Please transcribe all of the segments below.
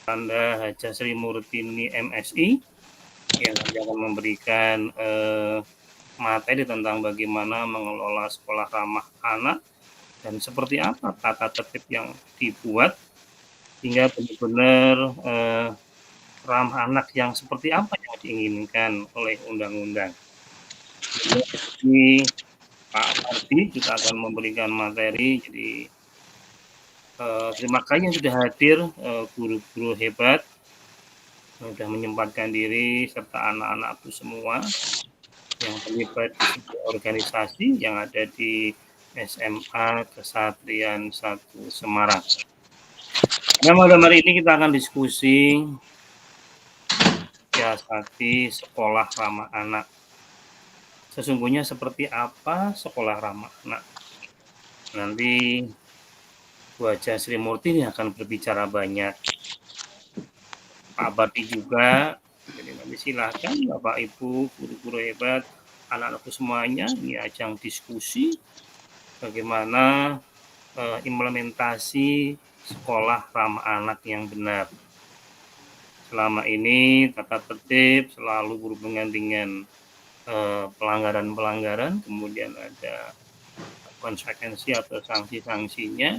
Anda Haja Sri Murtini MSI yang nanti akan memberikan materi tentang bagaimana mengelola sekolah ramah anak dan seperti apa tata tertib yang dibuat hingga benar-benar ramah anak yang seperti apa yang diinginkan oleh undang-undang. Jadi Pak Fardi juga akan memberikan materi. Jadi terima kasih yang sudah hadir, guru-guru hebat yang sudah menyempatkan diri serta anak-anakku semua yang terlibat di sebuah organisasi yang ada di SMA Kesatrian 1 Semarang. Nah, malam hari ini kita akan diskusi siasati sekolah ramah anak. Sesungguhnya seperti apa sekolah ramah anak? Nanti Bu Haja Sri Murtini akan berbicara banyak. Pak Bardi juga. Jadi nanti silahkan Bapak Ibu, guru-guru hebat, anak-anakku semuanya, ini ajang diskusi bagaimana implementasi sekolah ramah anak yang benar. Selama ini tata tertib selalu berhubungan dengan pelanggaran-pelanggaran, kemudian ada konsekuensi atau sanksi-sanksinya.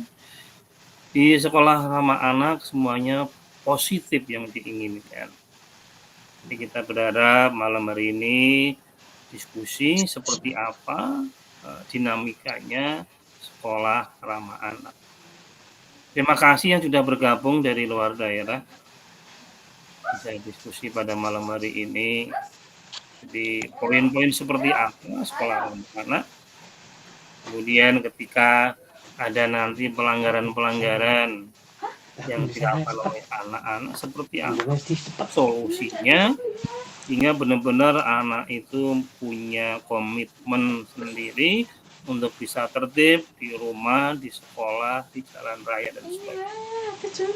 Di sekolah ramah anak semuanya positif yang diinginkan. Jadi kita berharap malam hari ini diskusi seperti apa dinamikanya sekolah ramah anak. Terima kasih yang sudah bergabung dari luar daerah. Bisa diskusi pada malam hari ini. Jadi poin-poin seperti apa sekolah ramah anak. Kemudian ketika ada nanti pelanggaran-pelanggaran yang dilakukan oleh anak-anak seperti apa solusinya hingga benar-benar anak itu punya komitmen sendiri untuk bisa tertib di rumah, di sekolah, di jalan raya dan sebagainya.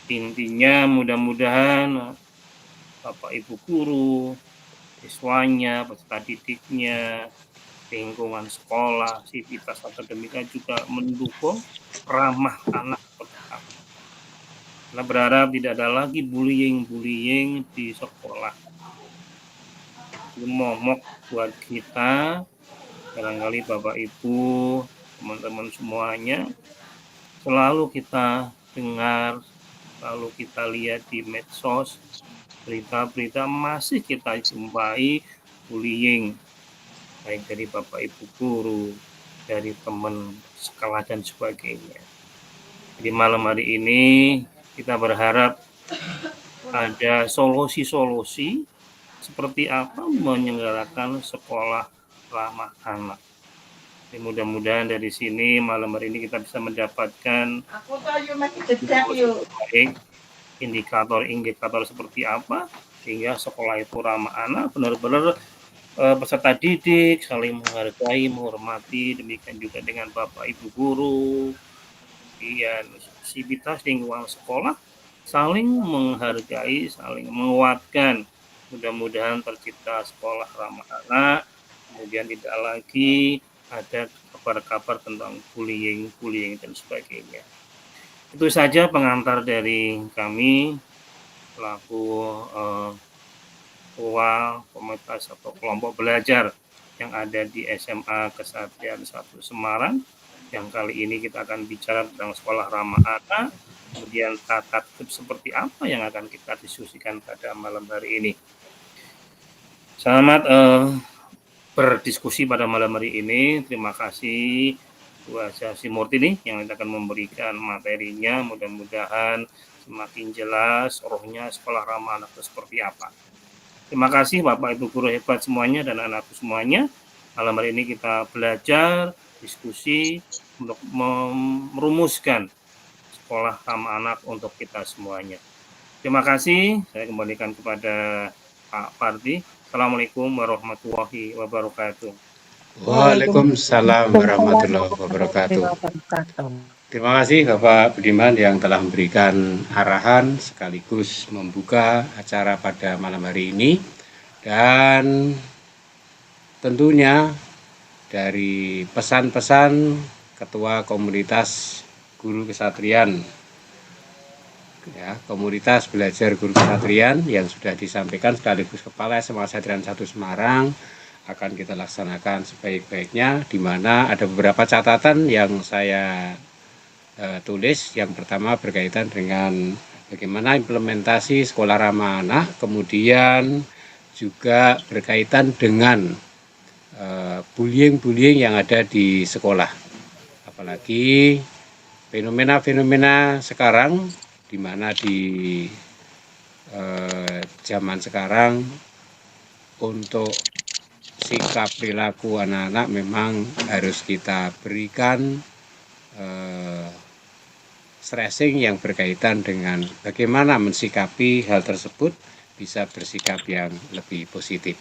Intinya mudah-mudahan Bapak Ibu guru, siswanya, peserta didiknya, lingkungan sekolah, sivitas akademika juga mendukung ramah anak tetap. Kita berharap tidak ada lagi bullying di sekolah. Momok buat kita, barangkali Bapak Ibu, teman-teman semuanya, selalu kita dengar, selalu kita lihat di medsos, berita-berita masih kita jumpai bullying, baik dari Bapak Ibu guru, dari teman sekolah dan sebagainya. Di malam hari ini kita berharap ada solusi-solusi seperti apa menyelenggarakan sekolah ramah anak. Mudah-mudahan dari sini malam hari ini kita bisa mendapatkan baik indikator-indikator seperti apa sehingga sekolah itu ramah anak, benar-benar peserta didik saling menghargai, menghormati, demikian juga dengan Bapak Ibu guru, kemudian sivitas lingkungan sekolah saling menghargai, saling menguatkan. Mudah-mudahan tercipta sekolah ramah anak, kemudian tidak lagi ada kabar-kabar tentang bullying dan sebagainya. Itu saja pengantar dari kami selaku ketua komunitas atau kelompok belajar yang ada di SMA Kesatrian 1 Semarang. Yang kali ini kita akan bicara tentang sekolah ramah anak, kemudian tata tertib seperti apa yang akan kita diskusikan pada malam hari ini. Selamat berdiskusi pada malam hari ini. Terima kasih Bu Haja Sri Murtini yang akan memberikan materinya. Mudah-mudahan semakin jelas rohnya sekolah ramah anak itu seperti apa. Terima kasih Bapak Ibu guru hebat semuanya dan anakku semuanya. Malam hari ini kita belajar, diskusi untuk merumuskan sekolah ramah anak untuk kita semuanya. Terima kasih. Saya kembalikan kepada Pak Fardi. Assalamualaikum warahmatullahi wabarakatuh. Waalaikumsalam warahmatullahi wabarakatuh. Terima kasih Bapak Budiman yang telah memberikan arahan sekaligus membuka acara pada malam hari ini. Dan tentunya dari pesan-pesan Ketua Komunitas Guru Kesatrian ya, komunitas belajar guru kesatrian yang sudah disampaikan sekaligus Kepala SMA Kesatrian 1 Semarang akan kita laksanakan sebaik-baiknya, di mana ada beberapa catatan yang saya tulis. Yang pertama berkaitan dengan bagaimana implementasi sekolah ramah anak, kemudian juga berkaitan dengan bullying yang ada di sekolah. Apalagi fenomena-fenomena sekarang, di mana di zaman sekarang untuk sikap perilaku anak-anak memang harus kita berikan stressing yang berkaitan dengan bagaimana mensikapi hal tersebut, bisa bersikap yang lebih positif.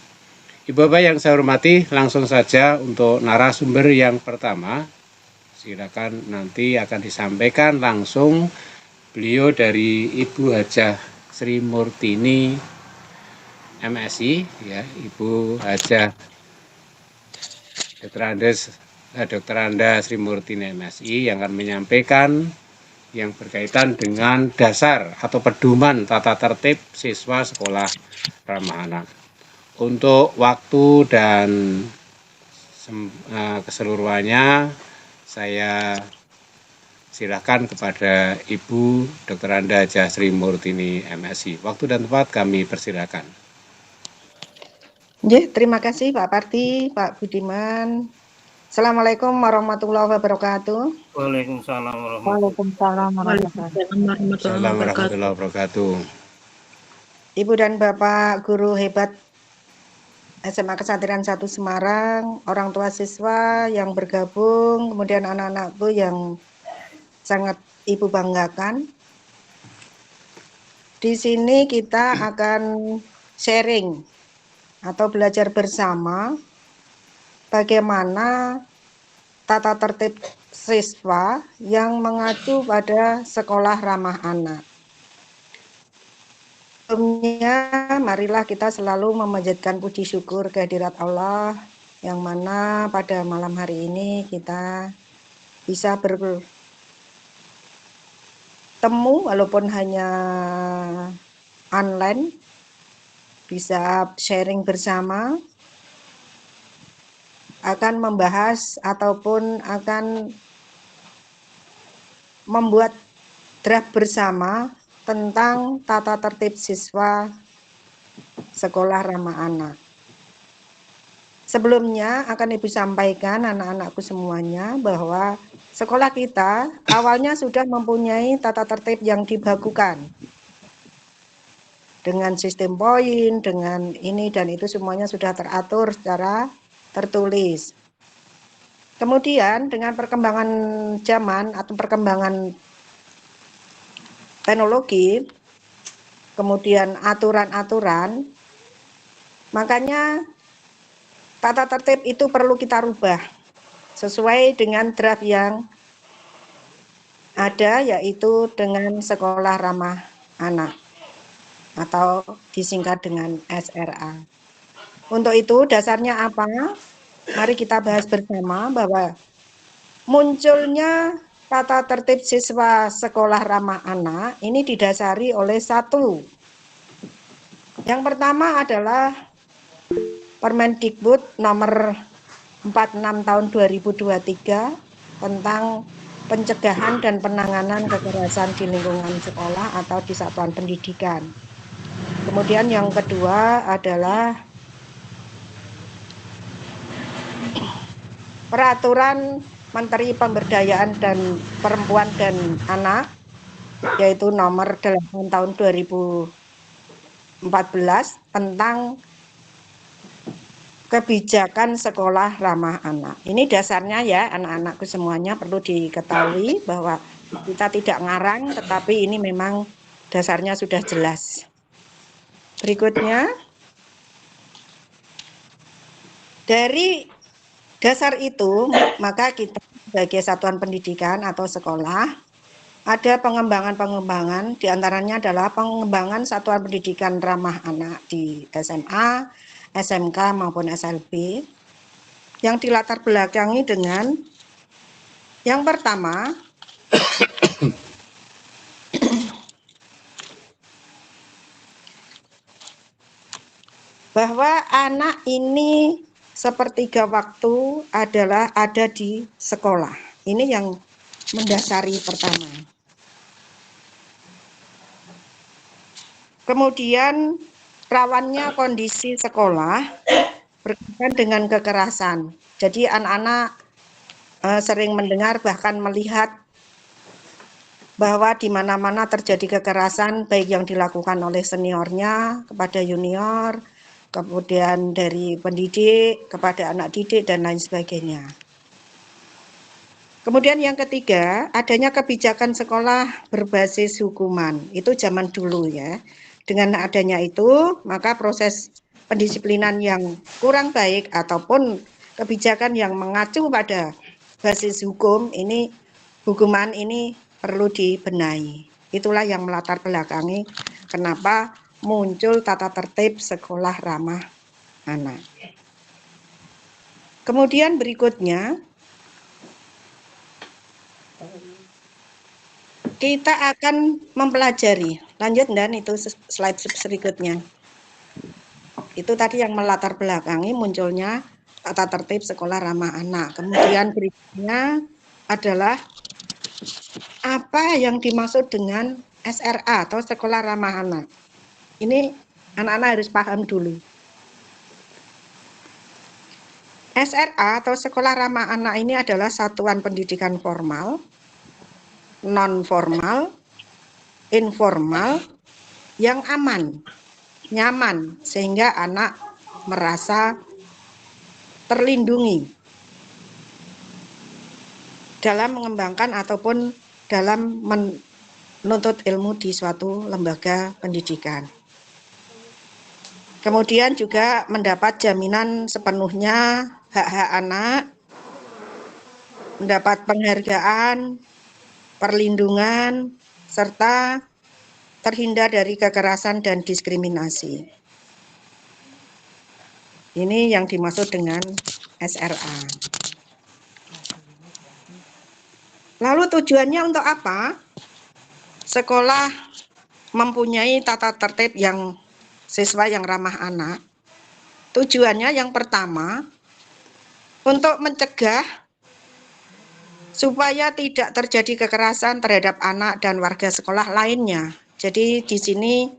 Ibu Bapak yang saya hormati, langsung saja untuk narasumber yang pertama. Silakan, nanti akan disampaikan langsung beliau dari Ibu Hajah Sri Murtini MSI, ya, Ibu Hajah Dr. Anda Sri Murtini MSI yang akan menyampaikan yang berkaitan dengan dasar atau pedoman tata tertib siswa sekolah ramah anak. Untuk waktu dan keseluruhannya saya silakan kepada Ibu Dr. Anda Hajah Sri Murtini MSI. Waktu dan tempat kami persilakan. Terima kasih Pak Parti, Pak Budiman. Assalamualaikum warahmatullahi wabarakatuh. Waalaikumsalam warahmatullahi wabarakatuh. Ibu dan Bapak guru hebat SMA Kesatrian 1 Semarang, orang tua siswa yang bergabung, kemudian anak-anakku yang sangat Ibu banggakan. Di sini kita akan sharing atau belajar bersama bagaimana tata tertib siswa yang mengacu pada sekolah ramah anak. Sebelumnya, marilah kita selalu memanjatkan puji syukur kehadirat Allah, yang mana pada malam hari ini kita bisa bertemu walaupun hanya online, bisa sharing bersama, akan membahas ataupun akan membuat draft bersama tentang tata tertib siswa sekolah ramah anak. Sebelumnya akan Ibu sampaikan anak-anakku semuanya bahwa sekolah kita awalnya sudah mempunyai tata tertib yang dibakukan. Dengan sistem poin, dengan ini dan itu semuanya sudah teratur secara tertulis. Kemudian dengan perkembangan zaman atau perkembangan teknologi, kemudian aturan-aturan, makanya tata tertib itu perlu kita rubah sesuai dengan draft yang ada, yaitu dengan sekolah ramah anak atau disingkat dengan SRA. Untuk itu dasarnya apa? Mari kita bahas bersama bahwa munculnya tata tertib siswa sekolah ramah anak ini didasari oleh satu. Yang pertama adalah Permendikbud nomor 46 tahun 2023 tentang pencegahan dan penanganan kekerasan di lingkungan sekolah atau di satuan pendidikan. Kemudian yang kedua adalah Peraturan Menteri Pemberdayaan dan Perempuan dan Anak, yaitu nomor 8 tahun 2014 tentang kebijakan sekolah ramah anak. Ini dasarnya ya anak-anakku semuanya perlu diketahui bahwa kita tidak ngarang, tetapi ini memang dasarnya sudah jelas. Berikutnya, dari dasar itu, maka kita sebagai satuan pendidikan atau sekolah, ada pengembangan-pengembangan, diantaranya adalah pengembangan satuan pendidikan ramah anak di SMA, SMK maupun SLB, yang dilatar belakangi dengan yang pertama, bahwa anak ini sepertiga waktu adalah ada di sekolah. Ini yang mendasari pertama. Kemudian rawannya kondisi sekolah berkaitan dengan kekerasan. Jadi anak-anak sering mendengar bahkan melihat bahwa di mana-mana terjadi kekerasan baik yang dilakukan oleh seniornya kepada junior, kemudian dari pendidik kepada anak didik dan lain sebagainya. Kemudian yang ketiga, adanya kebijakan sekolah berbasis hukuman. Itu zaman dulu ya. Dengan adanya itu, maka proses pendisiplinan yang kurang baik ataupun kebijakan yang mengacu pada basis hukum ini, hukuman ini perlu dibenahi. Itulah yang melatar belakangi kenapa muncul tata tertib sekolah ramah anak. Kemudian berikutnya, kita akan mempelajari, lanjut dan itu slide berikutnya. Itu tadi yang melatar belakangi munculnya tata tertib sekolah ramah anak. Kemudian berikutnya adalah apa yang dimaksud dengan SRA atau sekolah ramah anak. Ini anak-anak harus paham dulu. SRA atau sekolah ramah anak ini adalah satuan pendidikan formal, non formal, informal yang aman, nyaman sehingga anak merasa terlindungi dalam mengembangkan ataupun dalam menuntut ilmu di suatu lembaga pendidikan. Kemudian juga mendapat jaminan sepenuhnya hak-hak anak, mendapat penghargaan, perlindungan, serta terhindar dari kekerasan dan diskriminasi. Ini yang dimaksud dengan SRA. Lalu tujuannya untuk apa? Sekolah mempunyai tata tertib yang siswa yang ramah anak. Tujuannya yang pertama, untuk mencegah supaya tidak terjadi kekerasan terhadap anak dan warga sekolah lainnya. Jadi di sini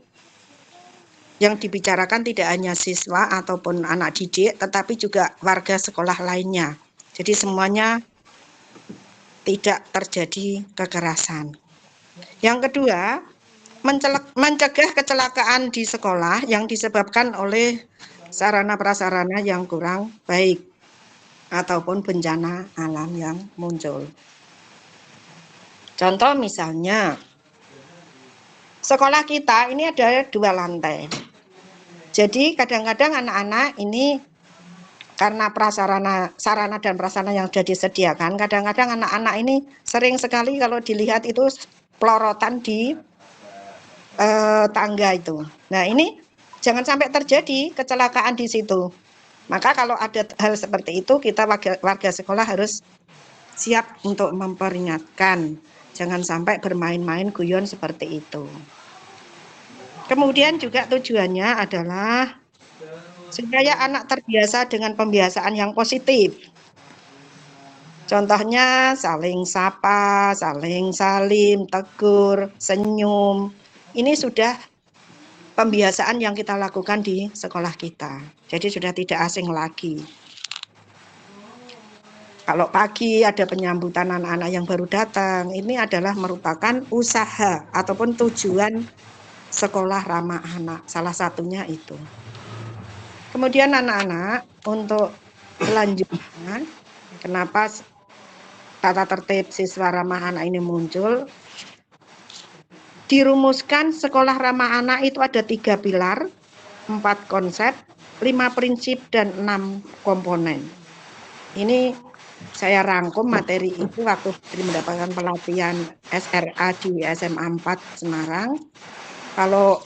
yang dibicarakan tidak hanya siswa ataupun anak didik, tetapi juga warga sekolah lainnya. Jadi semuanya tidak terjadi kekerasan. Yang kedua, mencegah kecelakaan di sekolah yang disebabkan oleh sarana prasarana yang kurang baik ataupun bencana alam yang muncul. Contoh misalnya, sekolah kita ini ada 2 lantai. Jadi kadang-kadang anak-anak ini karena sarana dan prasarana yang sudah disediakan, kadang-kadang anak-anak ini sering sekali kalau dilihat itu pelorotan di tangga itu. Nah ini jangan sampai terjadi kecelakaan di situ. Maka kalau ada hal seperti itu, kita warga sekolah harus siap untuk memperingatkan. Jangan sampai bermain-main guyon seperti itu. Kemudian juga tujuannya adalah supaya anak terbiasa dengan pembiasaan yang positif. Contohnya saling sapa, saling salim, tegur, senyum. Ini sudah pembiasaan yang kita lakukan di sekolah kita. Jadi sudah tidak asing lagi. Kalau pagi ada penyambutan anak-anak yang baru datang, ini adalah merupakan usaha ataupun tujuan sekolah ramah anak. Salah satunya itu. Kemudian anak-anak untuk selanjutnya, kenapa tata tertib siswa ramah anak ini muncul? Dirumuskan sekolah ramah anak itu ada 3 pilar, 4 konsep, 5 prinsip, dan 6 komponen. Ini saya rangkum materi itu waktu mendapatkan pelatihan SRA di SMA 4 Semarang. Kalau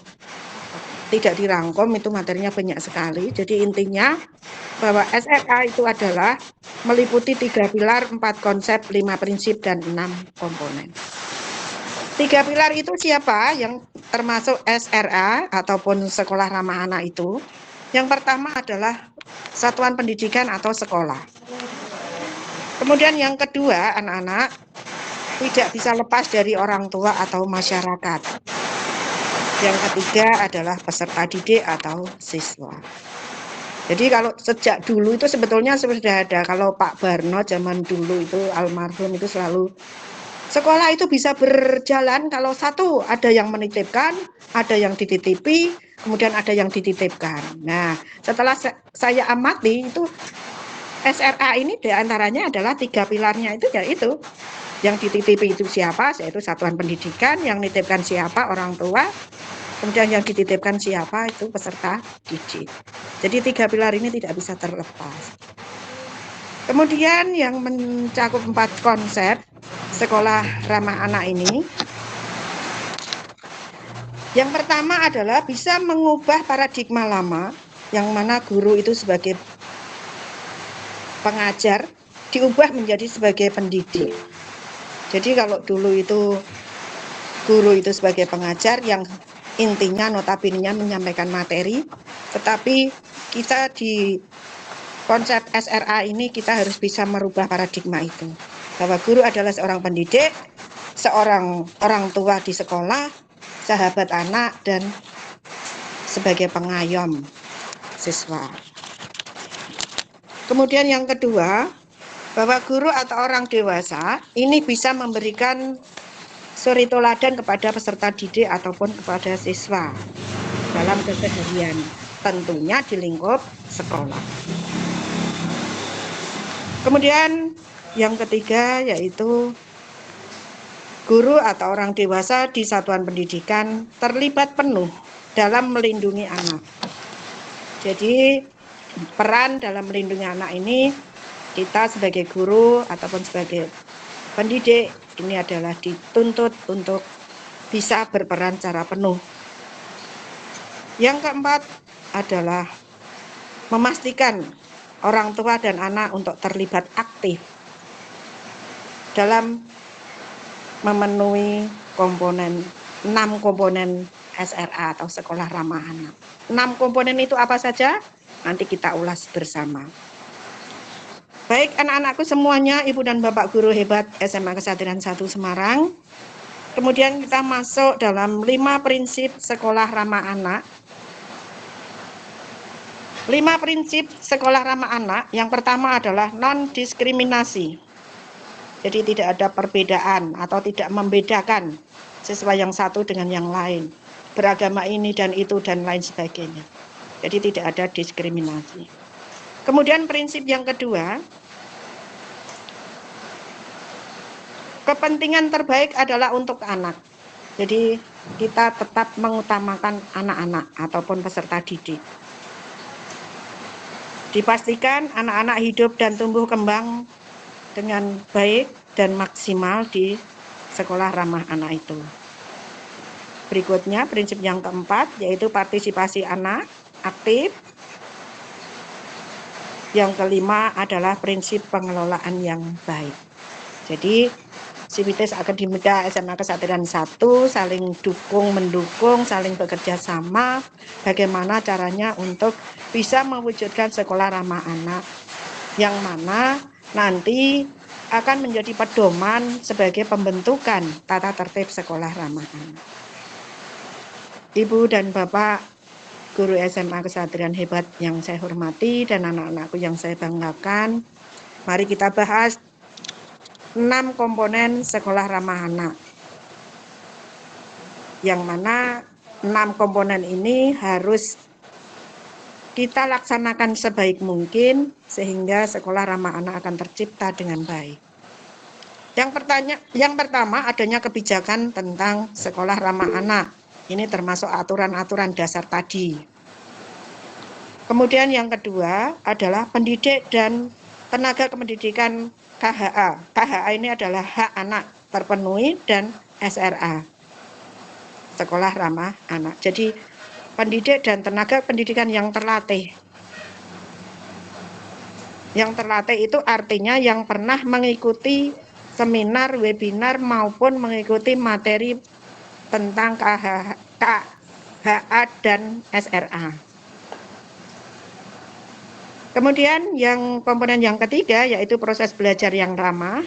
tidak dirangkum itu materinya banyak sekali. Jadi intinya bahwa SRA itu adalah meliputi 3 pilar, 4 konsep, 5 prinsip, dan 6 komponen. 3 pilar itu siapa yang termasuk SRA ataupun sekolah ramah anak itu? Yang pertama adalah satuan pendidikan atau sekolah. Kemudian yang kedua, anak-anak tidak bisa lepas dari orang tua atau masyarakat. Yang ketiga adalah peserta didik atau siswa. Jadi kalau sejak dulu itu sebetulnya sudah ada. Kalau Pak Barno zaman dulu itu almarhum itu selalu sekolah itu bisa berjalan kalau satu ada yang menitipkan, ada yang dititipi, kemudian ada yang dititipkan. Nah, setelah saya amati itu SRA ini diantaranya adalah 3 pilarnya itu yaitu yang dititipi itu siapa, yaitu satuan pendidikan, yang nitipkan siapa, orang tua, kemudian yang dititipkan siapa itu peserta didik. Jadi 3 pilar ini tidak bisa terlepas. Kemudian yang mencakup 4 konsep sekolah ramah anak ini. Yang pertama adalah bisa mengubah paradigma lama yang mana guru itu sebagai pengajar diubah menjadi sebagai pendidik. Jadi kalau dulu itu guru itu sebagai pengajar yang intinya notabene menyampaikan materi, tetapi kita di konsep SRA ini kita harus bisa merubah paradigma itu. Bahwa guru adalah seorang pendidik, seorang orang tua di sekolah, sahabat anak, dan sebagai pengayom siswa. Kemudian yang kedua, bahwa guru atau orang dewasa ini bisa memberikan suri teladan kepada peserta didik ataupun kepada siswa dalam keseharian, tentunya di lingkup sekolah. Kemudian yang ketiga yaitu guru atau orang dewasa di satuan pendidikan terlibat penuh dalam melindungi anak. Jadi peran dalam melindungi anak ini kita sebagai guru ataupun sebagai pendidik ini adalah dituntut untuk bisa berperan secara penuh. Yang keempat adalah memastikan orang tua dan anak untuk terlibat aktif dalam memenuhi 6 komponen SRA atau sekolah ramah anak. 6 komponen itu apa saja? Nanti kita ulas bersama. Baik anak-anakku semuanya, Ibu dan Bapak guru hebat SMA Kesatria 1 Semarang. Kemudian kita masuk dalam 5 prinsip sekolah ramah anak. 5 prinsip sekolah ramah anak, yang pertama adalah non-diskriminasi. Jadi tidak ada perbedaan atau tidak membedakan siswa yang satu dengan yang lain. Beragama ini dan itu dan lain sebagainya. Jadi tidak ada diskriminasi. Kemudian prinsip yang kedua, kepentingan terbaik adalah untuk anak. Jadi kita tetap mengutamakan anak-anak ataupun peserta didik. Dipastikan anak-anak hidup dan tumbuh kembang dengan baik dan maksimal di sekolah ramah anak itu. Berikutnya prinsip yang keempat yaitu partisipasi anak aktif. Yang kelima adalah prinsip pengelolaan yang baik. Jadi Sivitas Akademika SMA Kesatria 1 saling mendukung, saling bekerja sama bagaimana caranya untuk bisa mewujudkan sekolah ramah anak yang mana nanti akan menjadi pedoman sebagai pembentukan tata tertib sekolah ramah anak. Ibu dan Bapak guru SMA Kesatria hebat yang saya hormati dan anak-anakku yang saya banggakan, mari kita bahas 6 komponen sekolah ramah anak. Yang mana 6 komponen ini harus kita laksanakan sebaik mungkin sehingga sekolah ramah anak akan tercipta dengan baik. Yang pertama adanya kebijakan tentang sekolah ramah anak. Ini termasuk aturan-aturan dasar tadi. Kemudian yang kedua adalah pendidik dan tenaga kependidikan KHA. KHA ini adalah hak anak terpenuhi dan SRA, sekolah ramah anak. Jadi pendidik dan tenaga pendidikan yang terlatih. Yang terlatih itu artinya yang pernah mengikuti seminar, webinar maupun mengikuti materi tentang KHA dan SRA. Kemudian yang komponen yang ketiga yaitu proses belajar yang ramah.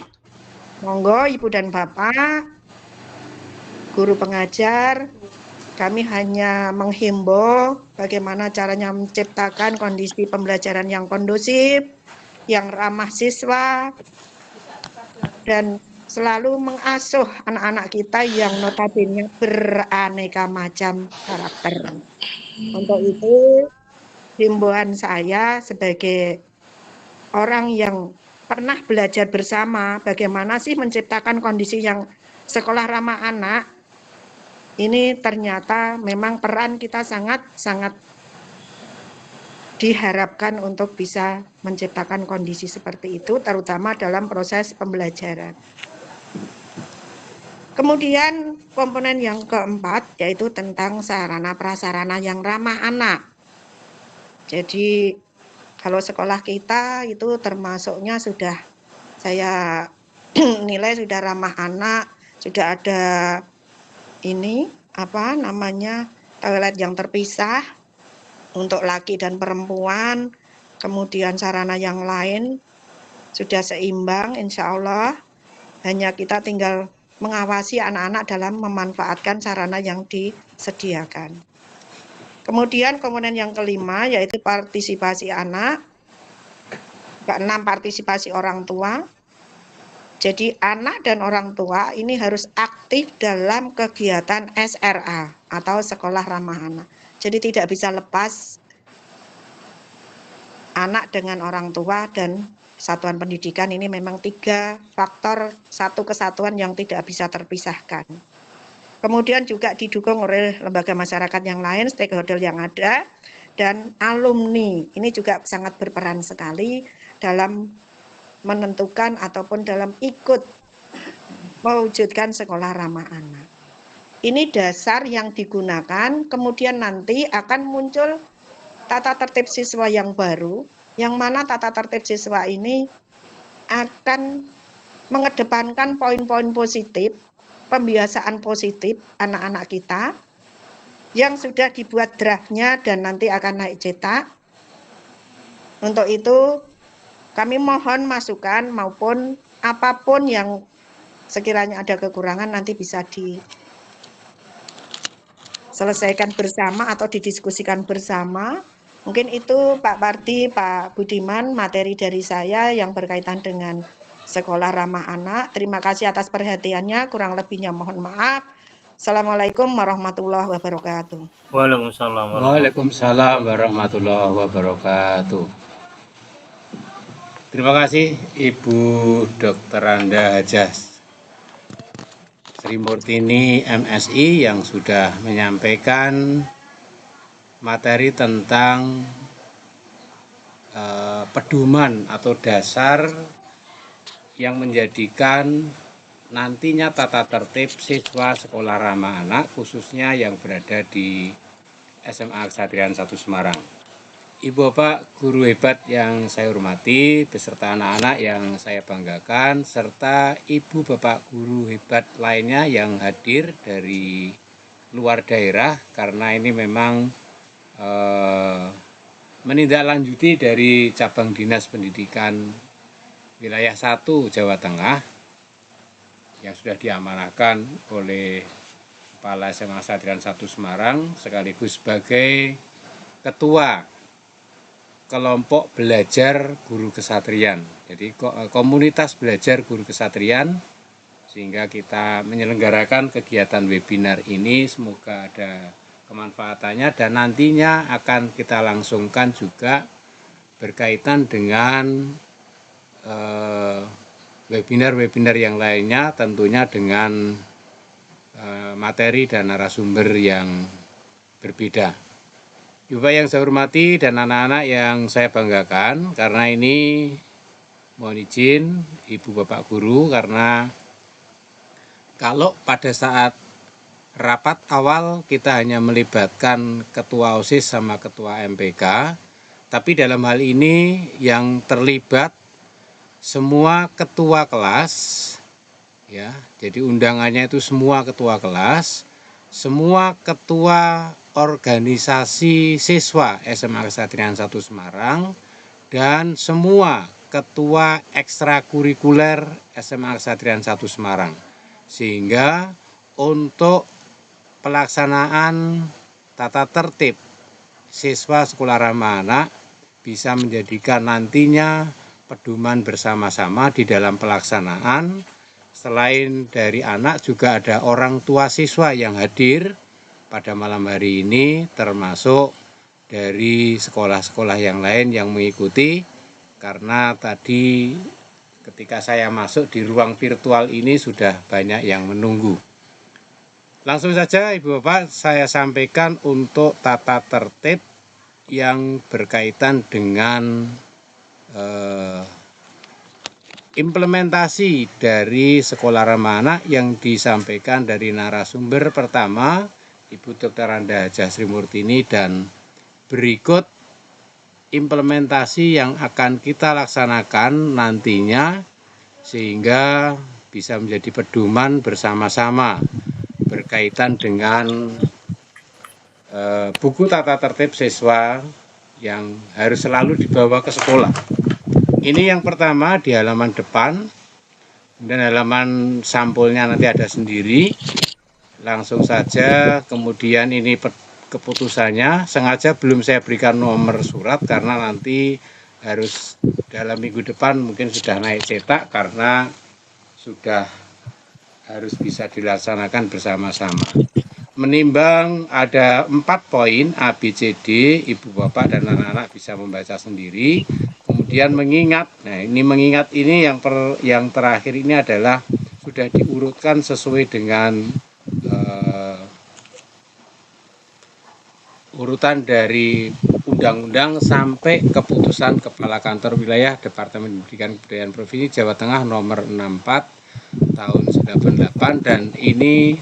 Monggo Ibu dan Bapak, guru pengajar, kami hanya menghimbau bagaimana caranya menciptakan kondisi pembelajaran yang kondusif, yang ramah siswa, dan selalu mengasuh anak-anak kita yang notabene beraneka macam karakter. Untuk itu, himbauan saya sebagai orang yang pernah belajar bersama bagaimana sih menciptakan kondisi yang sekolah ramah anak, ini ternyata memang peran kita sangat diharapkan untuk bisa menciptakan kondisi seperti itu, terutama dalam proses pembelajaran. Kemudian komponen yang keempat yaitu tentang sarana prasarana yang ramah anak. Jadi kalau sekolah kita itu termasuknya sudah saya nilai sudah ramah anak, sudah ada ini apa namanya toilet yang terpisah untuk laki dan perempuan, kemudian sarana yang lain sudah seimbang insya Allah. Hanya kita tinggal mengawasi anak-anak dalam memanfaatkan sarana yang disediakan. Kemudian komponen yang kelima yaitu partisipasi anak. Keenam, partisipasi orang tua. Jadi anak dan orang tua ini harus aktif dalam kegiatan SRA atau sekolah ramah anak. Jadi tidak bisa lepas anak dengan orang tua dan satuan pendidikan, ini memang 3 faktor satu kesatuan yang tidak bisa terpisahkan. Kemudian juga didukung oleh lembaga masyarakat yang lain, stakeholder yang ada, dan alumni. Ini juga sangat berperan sekali dalam menentukan ataupun dalam ikut mewujudkan sekolah ramah anak. Ini dasar yang digunakan, kemudian nanti akan muncul tata tertib siswa yang baru, yang mana tata tertib siswa ini akan mengedepankan poin-poin positif, pembiasaan positif anak-anak kita, yang sudah dibuat draftnya dan nanti akan naik cetak. Untuk itu kami mohon masukan maupun apapun yang sekiranya ada kekurangan nanti bisa diselesaikan bersama atau didiskusikan bersama. Mungkin itu Pak Parti, Pak Budiman, materi dari saya yang berkaitan dengan sekolah ramah anak. Terima kasih atas perhatiannya, kurang lebihnya mohon maaf. Assalamualaikum warahmatullahi wabarakatuh. Waalaikumsalam warahmatullahi wabarakatuh. Terima kasih Ibu Dr. Anda Hajah Sri Murtini MSI yang sudah menyampaikan materi tentang pedoman atau dasar yang menjadikan nantinya tata tertib siswa sekolah ramah anak khususnya yang berada di SMA Kesatrian 1 Semarang. Ibu Bapak guru hebat yang saya hormati beserta anak-anak yang saya banggakan serta Ibu Bapak guru hebat lainnya yang hadir dari luar daerah karena ini memang menindaklanjuti dari cabang dinas pendidikan wilayah 1 Jawa Tengah yang sudah diamanahkan oleh Kepala SMA Kesatrian 1 Semarang sekaligus sebagai Ketua Kelompok Belajar Guru Kesatrian. Jadi komunitas belajar guru kesatrian sehingga kita menyelenggarakan kegiatan webinar ini semoga ada kemanfaatannya dan nantinya akan kita langsungkan juga berkaitan dengan webinar-webinar yang lainnya tentunya dengan materi dan narasumber yang berbeda. Bapak yang saya hormati dan anak-anak yang saya banggakan, karena ini mohon izin Ibu Bapak Guru karena kalau pada saat rapat awal kita hanya melibatkan Ketua OSIS sama Ketua MPK, tapi dalam hal ini yang terlibat semua ketua kelas, ya, jadi undangannya itu semua ketua kelas, semua ketua organisasi siswa SMA Kesatrian 1 Semarang dan semua ketua ekstrakurikuler SMA Kesatrian 1 Semarang. Sehingga untuk pelaksanaan tata tertib siswa Sekolah Ramah Anak bisa menjadikan nantinya pedoman bersama-sama di dalam pelaksanaan. Selain dari anak juga ada orang tua siswa yang hadir pada malam hari ini, termasuk dari sekolah-sekolah yang lain yang mengikuti, karena tadi ketika saya masuk di ruang virtual ini sudah banyak yang menunggu. Langsung saja Ibu Bapak saya sampaikan untuk tata tertib yang berkaitan dengan implementasi dari Sekolah Ramah Anak yang disampaikan dari narasumber pertama Ibu Dr. Anda Hajah Sri Murtini, dan berikut implementasi yang akan kita laksanakan nantinya sehingga bisa menjadi pedoman bersama-sama berkaitan dengan buku tata tertib siswa yang harus selalu dibawa ke sekolah. Ini yang pertama di halaman depan, dan halaman sampulnya nanti ada sendiri. Langsung saja, kemudian ini keputusannya, sengaja belum saya berikan nomor surat karena nanti harus dalam minggu depan mungkin sudah naik cetak karena sudah harus bisa dilaksanakan bersama-sama. Menimbang ada 4 poin A, B, C, D, Ibu Bapak dan anak-anak bisa membaca sendiri. Kemudian mengingat, nah ini mengingat ini yang terakhir ini adalah sudah diurutkan sesuai dengan urutan dari undang-undang sampai keputusan Kepala Kantor Wilayah Departemen Pendidikan Kebudayaan Provinsi Jawa Tengah nomor 64 tahun 98, dan ini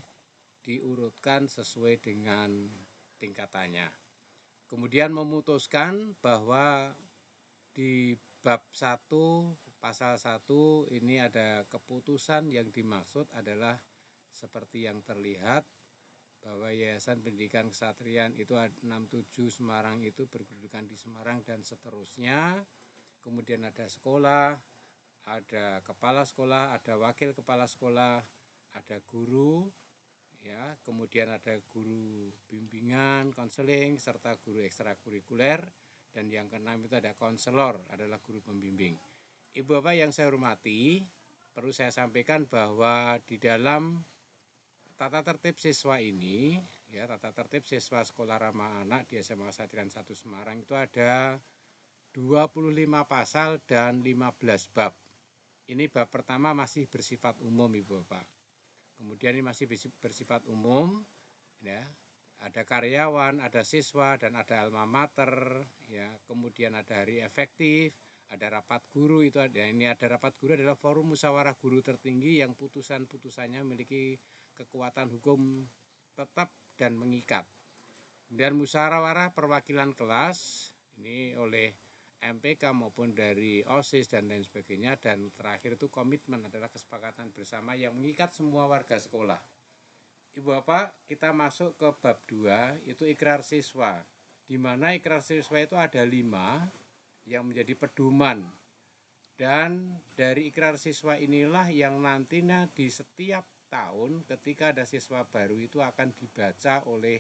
diurutkan sesuai dengan tingkatannya. Kemudian memutuskan bahwa di bab 1 pasal 1 ini ada keputusan yang dimaksud adalah seperti yang terlihat, bahwa Yayasan Pendidikan Kesatrian itu 67 Semarang itu berkedudukan di Semarang dan seterusnya. Kemudian ada sekolah, ada kepala sekolah, ada wakil kepala sekolah, ada guru, ya, kemudian ada guru bimbingan, konseling, serta guru ekstrakurikuler, dan yang keenam itu ada konselor, adalah guru pembimbing. Ibu Bapak yang saya hormati, perlu saya sampaikan bahwa di dalam tata tertib siswa ini, ya, tata tertib siswa Sekolah Ramah Anak di SMA Kesatrian 1 Semarang itu ada 25 pasal dan 15 bab. Ini bab pertama masih bersifat umum Ibu Bapak. Kemudian ini masih bersifat umum, ya. Ada karyawan, ada siswa, dan ada alma mater, ya. Kemudian ada hari efektif, ada rapat guru, itu ada. Ini ada rapat guru adalah forum musyawarah guru tertinggi yang putusan-putusannya memiliki kekuatan hukum tetap dan mengikat. Dan musyawarah perwakilan kelas ini oleh MPK maupun dari OSIS dan lain sebagainya, dan terakhir itu komitmen adalah kesepakatan bersama yang mengikat semua warga sekolah. Ibu Bapak, kita masuk ke bab 2, itu ikrar siswa, di mana ikrar siswa itu ada 5 yang menjadi pedoman, dan dari ikrar siswa inilah yang nantinya di setiap tahun ketika ada siswa baru itu akan dibaca oleh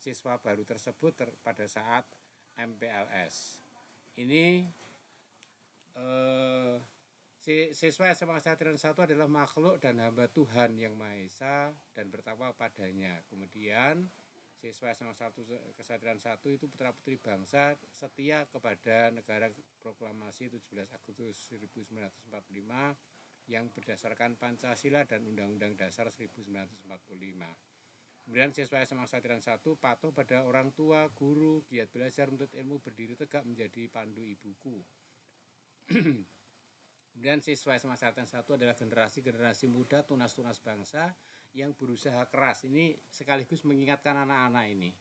siswa baru tersebut pada saat MPLS. Ini siswa SMA Kesatrian 1 adalah makhluk dan hamba Tuhan yang Maha Esa dan bertakwa padanya. Kemudian siswa SMA Kesatrian 1 itu putra-putri bangsa setia kepada negara proklamasi 17 Agustus 1945 yang berdasarkan Pancasila dan Undang-Undang Dasar 1945. Kemudian siswa SMA Kesatrian 1 patuh pada orang tua, guru, giat belajar, menuntut ilmu, berdiri tegak menjadi pandu ibuku. Kemudian siswa SMA Kesatrian 1 adalah generasi muda tunas-tunas bangsa yang berusaha keras. Ini sekaligus mengingatkan anak-anak ini,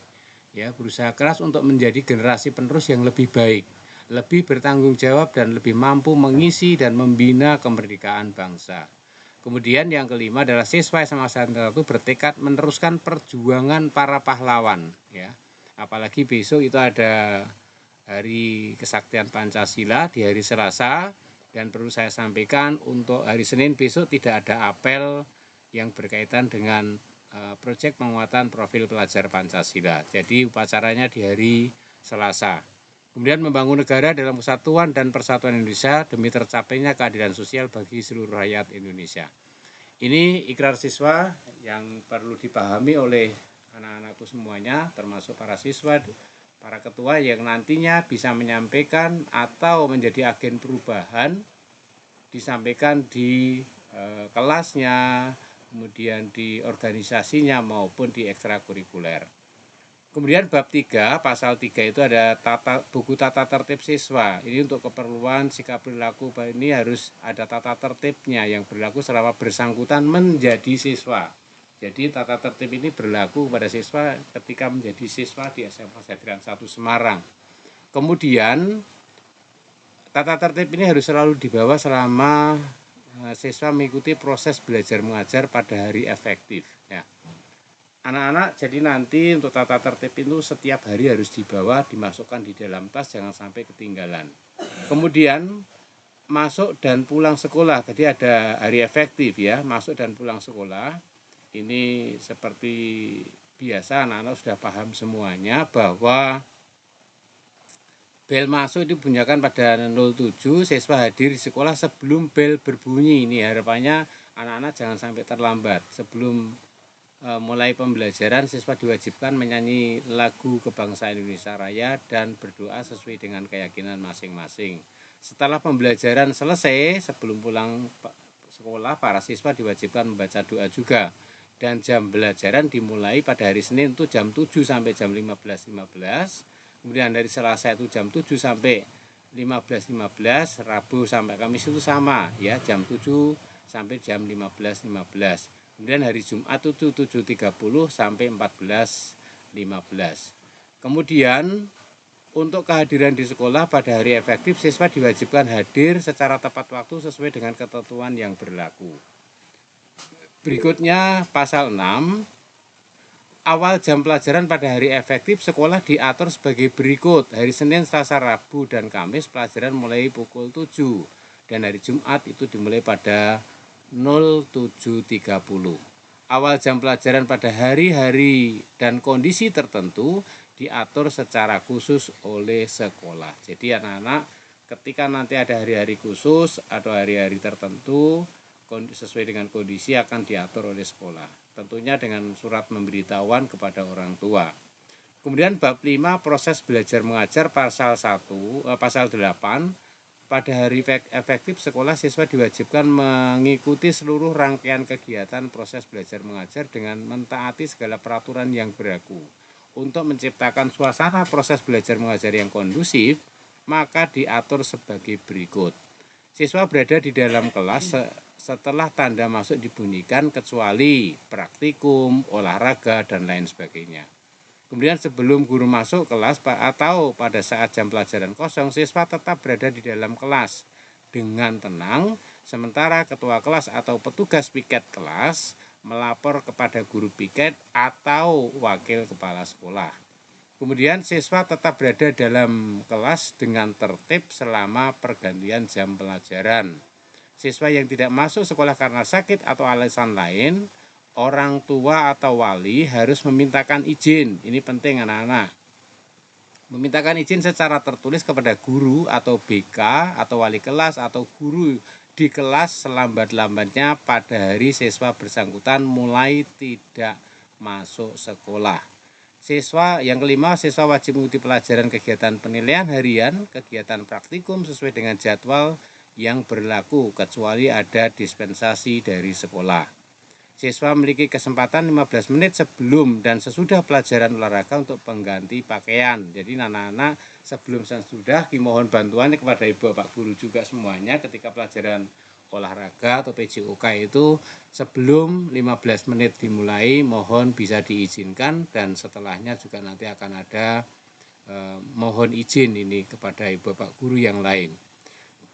ya, berusaha keras untuk menjadi generasi penerus yang lebih baik, lebih bertanggung jawab dan lebih mampu mengisi dan membina kemerdekaan bangsa. Kemudian yang kelima adalah siswa SMA Kesatrian 1 bertekad meneruskan perjuangan para pahlawan, ya. Apalagi besok itu ada Hari Kesaktian Pancasila di hari Selasa, dan perlu saya sampaikan untuk hari Senin besok tidak ada apel yang berkaitan dengan proyek penguatan profil pelajar Pancasila. Jadi upacaranya di hari Selasa. Kemudian membangun negara dalam kesatuan dan persatuan Indonesia demi tercapainya keadilan sosial bagi seluruh rakyat Indonesia. Ini ikrar siswa yang perlu dipahami oleh anak-anakku semuanya, termasuk para siswa, para ketua yang nantinya bisa menyampaikan atau menjadi agen perubahan, disampaikan di kelasnya, kemudian di organisasinya maupun di ekstrakurikuler. Kemudian bab 3, pasal 3 itu ada buku tata tertib siswa. Ini untuk keperluan sikap perilaku, ini harus ada tata tertibnya yang berlaku selama bersangkutan menjadi siswa. Jadi tata tertib ini berlaku kepada siswa ketika menjadi siswa di SMA Satrian 1 Semarang. Kemudian tata tertib ini harus selalu dibawa selama siswa mengikuti proses belajar mengajar pada hari efektif. Ya. Anak-anak, jadi nanti untuk tata tertib itu setiap hari harus dibawa, dimasukkan di dalam tas, jangan sampai ketinggalan. Kemudian masuk dan pulang sekolah, tadi ada hari efektif ya, masuk dan pulang sekolah. Ini seperti biasa anak-anak sudah paham semuanya bahwa bel masuk dibunyikan pada 07, siswa hadir di sekolah sebelum bel berbunyi. Ini harapannya anak-anak jangan sampai terlambat. Sebelum mulai pembelajaran, siswa diwajibkan menyanyi lagu kebangsaan Indonesia Raya dan berdoa sesuai dengan keyakinan masing-masing. Setelah pembelajaran selesai, sebelum pulang sekolah, para siswa diwajibkan membaca doa juga. Dan jam pembelajaran dimulai pada hari Senin itu jam 7 sampai jam 15.15. Kemudian dari Selasa itu jam 7 sampai 15.15, Rabu sampai Kamis itu sama ya, jam 7 sampai jam 15.15. Kemudian hari Jumat itu 7.30 sampai 14.15. Kemudian untuk kehadiran di sekolah pada hari efektif, siswa diwajibkan hadir secara tepat waktu sesuai dengan ketentuan yang berlaku. Berikutnya pasal 6, awal jam pelajaran pada hari efektif sekolah diatur sebagai berikut. Hari Senin, Selasa, Rabu, dan Kamis pelajaran mulai pukul 7. Dan hari Jumat itu dimulai pada 07.30. Awal jam pelajaran pada hari-hari dan kondisi tertentu diatur secara khusus oleh sekolah. Jadi anak-anak ketika nanti ada hari-hari khusus atau hari-hari tertentu, sesuai dengan kondisi akan diatur oleh sekolah. Tentunya dengan surat pemberitahuan kepada orang tua. Kemudian bab 5, proses belajar mengajar, pasal 8, pada hari efektif sekolah siswa diwajibkan mengikuti seluruh rangkaian kegiatan proses belajar mengajar dengan mentaati segala peraturan yang berlaku. Untuk menciptakan suasana proses belajar mengajar yang kondusif, maka diatur sebagai berikut. Siswa berada di dalam kelas setelah tanda masuk dibunyikan kecuali praktikum, olahraga, dan lain sebagainya. Kemudian sebelum guru masuk kelas atau pada saat jam pelajaran kosong, siswa tetap berada di dalam kelas dengan tenang, sementara ketua kelas atau petugas piket kelas melapor kepada guru piket atau wakil kepala sekolah. Kemudian siswa tetap berada dalam kelas dengan tertib selama pergantian jam pelajaran. Siswa yang tidak masuk sekolah karena sakit atau alasan lain, orang tua atau wali harus memintakan izin. Ini penting anak-anak. Memintakan izin secara tertulis kepada guru atau BK atau wali kelas atau guru di kelas selambat-lambatnya pada hari siswa bersangkutan mulai tidak masuk sekolah. Siswa yang kelima, siswa wajib mengikuti pelajaran kegiatan penilaian harian, kegiatan praktikum sesuai dengan jadwal yang berlaku kecuali ada dispensasi dari sekolah. Siswa memiliki kesempatan 15 menit sebelum dan sesudah pelajaran olahraga untuk pengganti pakaian. Jadi anak-anak sebelum dan sesudah dimohon bantuannya kepada ibu bapak guru juga semuanya ketika pelajaran olahraga atau PJOK itu sebelum 15 menit dimulai mohon bisa diizinkan, dan setelahnya juga nanti akan ada mohon izin ini kepada ibu bapak guru yang lain.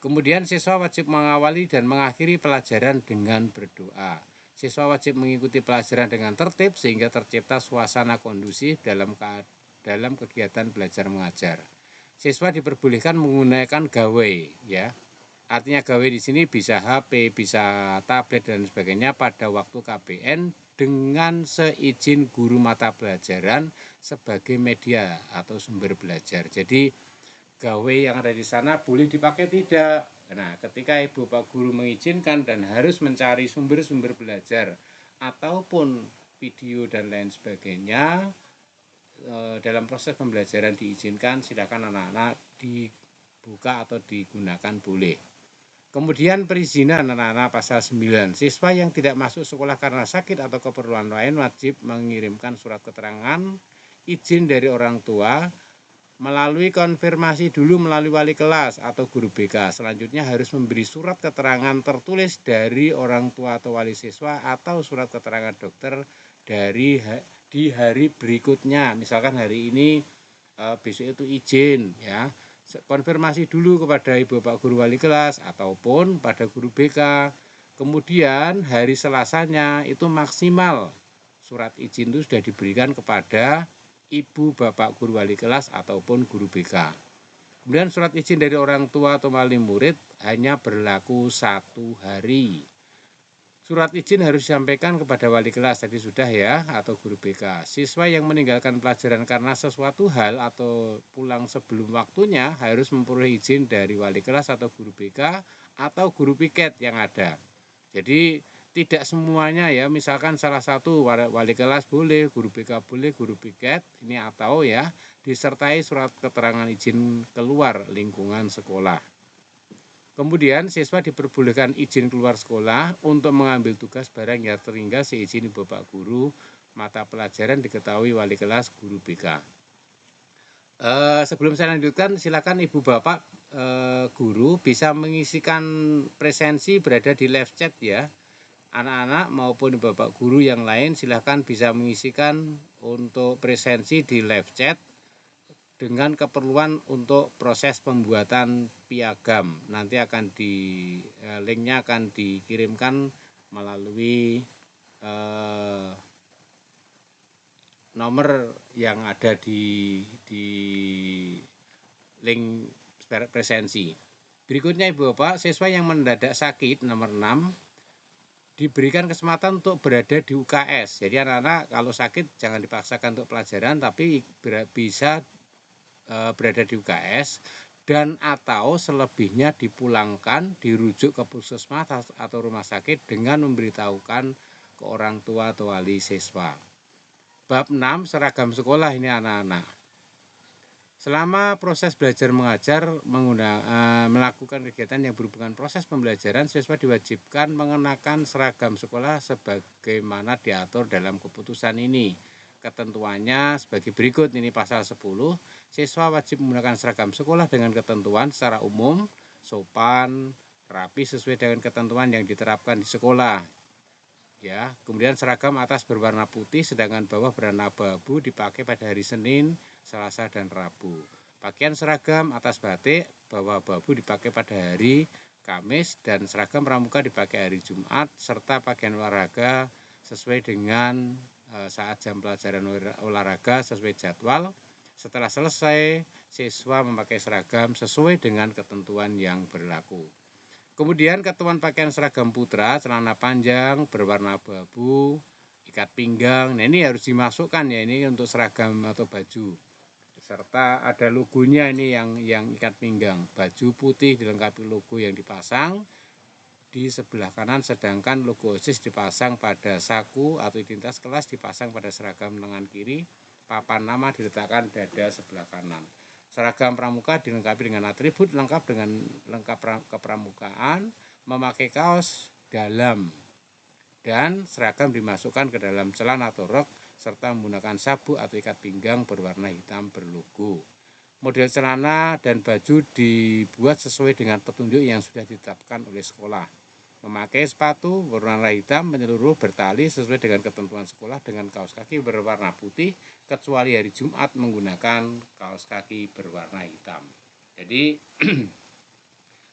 Kemudian siswa wajib mengawali dan mengakhiri pelajaran dengan berdoa. Siswa wajib mengikuti pelajaran dengan tertib sehingga tercipta suasana kondusif dalam kegiatan belajar mengajar. siswa diperbolehkan menggunakan gawai, ya. Artinya gawai di sini bisa HP, bisa tablet dan sebagainya pada waktu KBN dengan seizin guru mata pelajaran sebagai media atau sumber belajar. Jadi gawai yang ada di sana boleh dipakai tidak. Nah, ketika ibu bapak guru mengizinkan dan harus mencari sumber-sumber belajar ataupun video dan lain sebagainya, dalam proses pembelajaran diizinkan, silakan anak-anak dibuka atau digunakan boleh. Kemudian perizinan anak-anak pasal 9. Siswa yang tidak masuk sekolah karena sakit atau keperluan lain wajib mengirimkan surat keterangan izin dari orang tua melalui konfirmasi dulu melalui wali kelas atau guru BK. Selanjutnya harus memberi surat keterangan tertulis dari orang tua atau wali siswa atau surat keterangan dokter dari di hari berikutnya. Misalkan hari ini besok itu izin, ya. Konfirmasi dulu kepada ibu bapak guru wali kelas ataupun pada guru BK. Kemudian hari Selasanya itu maksimal surat izin itu sudah diberikan kepada ibu bapak guru wali kelas ataupun guru BK. Kemudian surat izin dari orang tua atau wali murid hanya berlaku 1 hari. Surat izin harus disampaikan kepada wali kelas, tadi sudah ya, atau guru BK. Siswa yang meninggalkan pelajaran karena sesuatu hal atau pulang sebelum waktunya harus memperoleh izin dari wali kelas atau guru BK atau guru piket yang ada. Jadi tidak semuanya ya, misalkan salah satu wali kelas boleh, guru BK boleh, guru piket ini atau ya disertai surat keterangan izin keluar lingkungan sekolah. Kemudian siswa diperbolehkan izin keluar sekolah untuk mengambil tugas barang yang tertinggal seizin bapak guru mata pelajaran diketahui wali kelas guru BK. Sebelum saya lanjutkan, silakan ibu bapak guru bisa mengisikan presensi berada di live chat ya. Anak-anak maupun bapak guru yang lain silakan bisa mengisikan untuk presensi di live chat dengan keperluan untuk proses pembuatan piagam. Nanti akan linknya akan dikirimkan melalui nomor yang ada di link presensi. Berikutnya ibu bapak, siswa yang mendadak sakit nomor 6 diberikan kesempatan untuk berada di UKS. Jadi anak-anak kalau sakit jangan dipaksakan untuk pelajaran, tapi bisa berada di UKS dan atau selebihnya dipulangkan, dirujuk ke puskesmas atau rumah sakit dengan memberitahukan ke orang tua atau wali siswa. Bab 6 seragam sekolah ini anak-anak. Selama proses belajar mengajar melakukan kegiatan yang berhubungan proses pembelajaran, siswa diwajibkan mengenakan seragam sekolah sebagaimana diatur dalam keputusan ini. Ketentuannya sebagai berikut, ini pasal 10, siswa wajib menggunakan seragam sekolah dengan ketentuan secara umum, sopan, rapi sesuai dengan ketentuan yang diterapkan di sekolah. Ya, kemudian seragam atas berwarna putih sedangkan bawah berwarna abu-abu dipakai pada hari Senin, Selasa dan Rabu. Pakaian seragam atas batik, bawah abu-abu dipakai pada hari Kamis dan seragam pramuka dipakai hari Jumat serta pakaian olahraga sesuai dengan saat jam pelajaran olahraga sesuai jadwal. Setelah selesai, siswa memakai seragam sesuai dengan ketentuan yang berlaku. Kemudian ketentuan pakaian seragam putra, celana panjang berwarna abu-abu, ikat pinggang. Nah ini harus dimasukkan ya, ini untuk seragam atau baju. Serta ada logonya ini yang ikat pinggang. Baju putih dilengkapi logo yang dipasang di sebelah kanan, sedangkan logo OSIS dipasang pada saku atau identitas kelas dipasang pada seragam lengan kiri, papan nama diletakkan dada sebelah kanan. Seragam pramuka dilengkapi dengan atribut lengkap dengan lengkap kepramukaan, memakai kaos dalam dan seragam dimasukkan ke dalam celana atau rok serta menggunakan sabuk atau ikat pinggang berwarna hitam berlogo. Model celana dan baju dibuat sesuai dengan petunjuk yang sudah ditetapkan oleh sekolah. Memakai sepatu berwarna hitam menyeluruh bertali sesuai dengan ketentuan sekolah dengan kaos kaki berwarna putih, kecuali hari Jumat menggunakan kaos kaki berwarna hitam. Jadi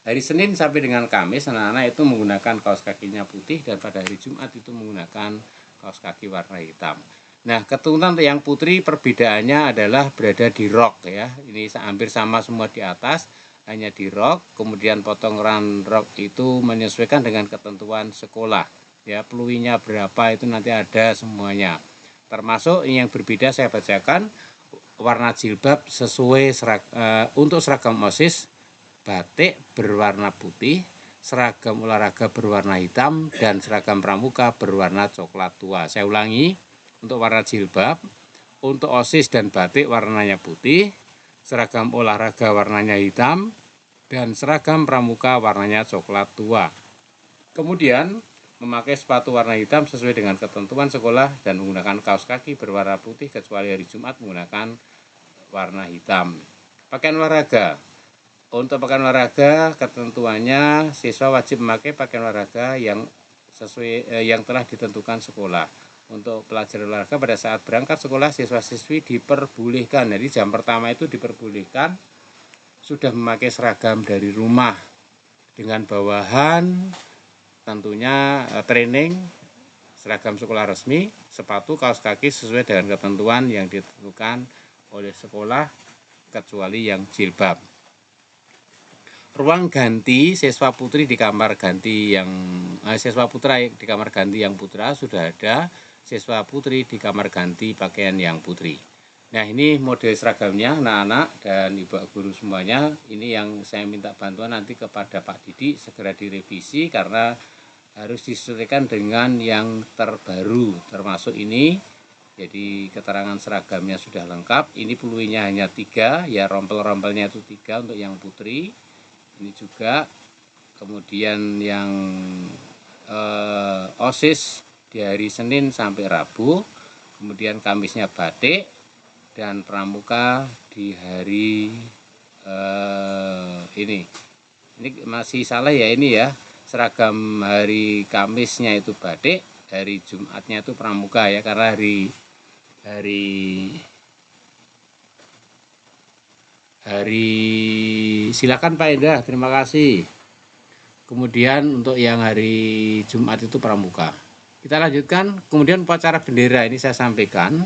hari Senin sampai dengan Kamis anak-anak itu menggunakan kaos kakinya putih dan pada hari Jumat itu menggunakan kaos kaki warna hitam. Nah, keturunan untuk yang putri perbedaannya adalah berada di rok ya. Ini hampir sama semua di atas, hanya di rok. Kemudian potongan rok itu menyesuaikan dengan ketentuan sekolah. Ya, peluinya berapa itu nanti ada semuanya. Termasuk yang berbeda saya bacakan, warna jilbab sesuai untuk seragam OSIS, batik berwarna putih, seragam olahraga berwarna hitam, dan seragam pramuka berwarna coklat tua. Saya ulangi, untuk warna jilbab, untuk OSIS dan batik warnanya putih, seragam olahraga warnanya hitam, dan seragam pramuka warnanya coklat tua. Kemudian memakai sepatu warna hitam sesuai dengan ketentuan sekolah dan menggunakan kaos kaki berwarna putih kecuali hari Jumat menggunakan warna hitam. Pakaian olahraga. Untuk pakaian olahraga ketentuannya siswa wajib memakai pakaian olahraga yang sesuai yang telah ditentukan sekolah. Untuk pelajar olahraga pada saat berangkat sekolah siswa-siswi diperbolehkan. Jadi jam pertama itu diperbolehkan sudah memakai seragam dari rumah dengan bawahan tentunya training, seragam sekolah resmi, sepatu, kaos kaki sesuai dengan ketentuan yang ditentukan oleh sekolah kecuali yang jilbab. Ruang ganti siswa putri di kamar ganti yang siswa putra di kamar ganti yang putra sudah ada, siswa putri di kamar ganti pakaian yang putri. Nah, ini model seragamnya anak-anak dan ibu guru semuanya. Ini yang saya minta bantuan nanti kepada Pak Didi segera direvisi karena harus disesuaikan dengan yang terbaru, termasuk ini. Jadi keterangan seragamnya sudah lengkap. Ini peluinya hanya 3, ya rompel-rompelnya itu 3 untuk yang putri. Ini juga. Kemudian yang OSIS di hari Senin sampai Rabu. Kemudian Kamisnya batik dan pramuka di hari ini. Ini masih salah ya ini ya. Seragam hari Kamisnya itu batik, hari Jumatnya itu pramuka ya, karena hari silakan Pak Indah, terima kasih. Kemudian untuk yang hari Jumat itu pramuka. Kita lanjutkan, kemudian upacara bendera ini saya sampaikan.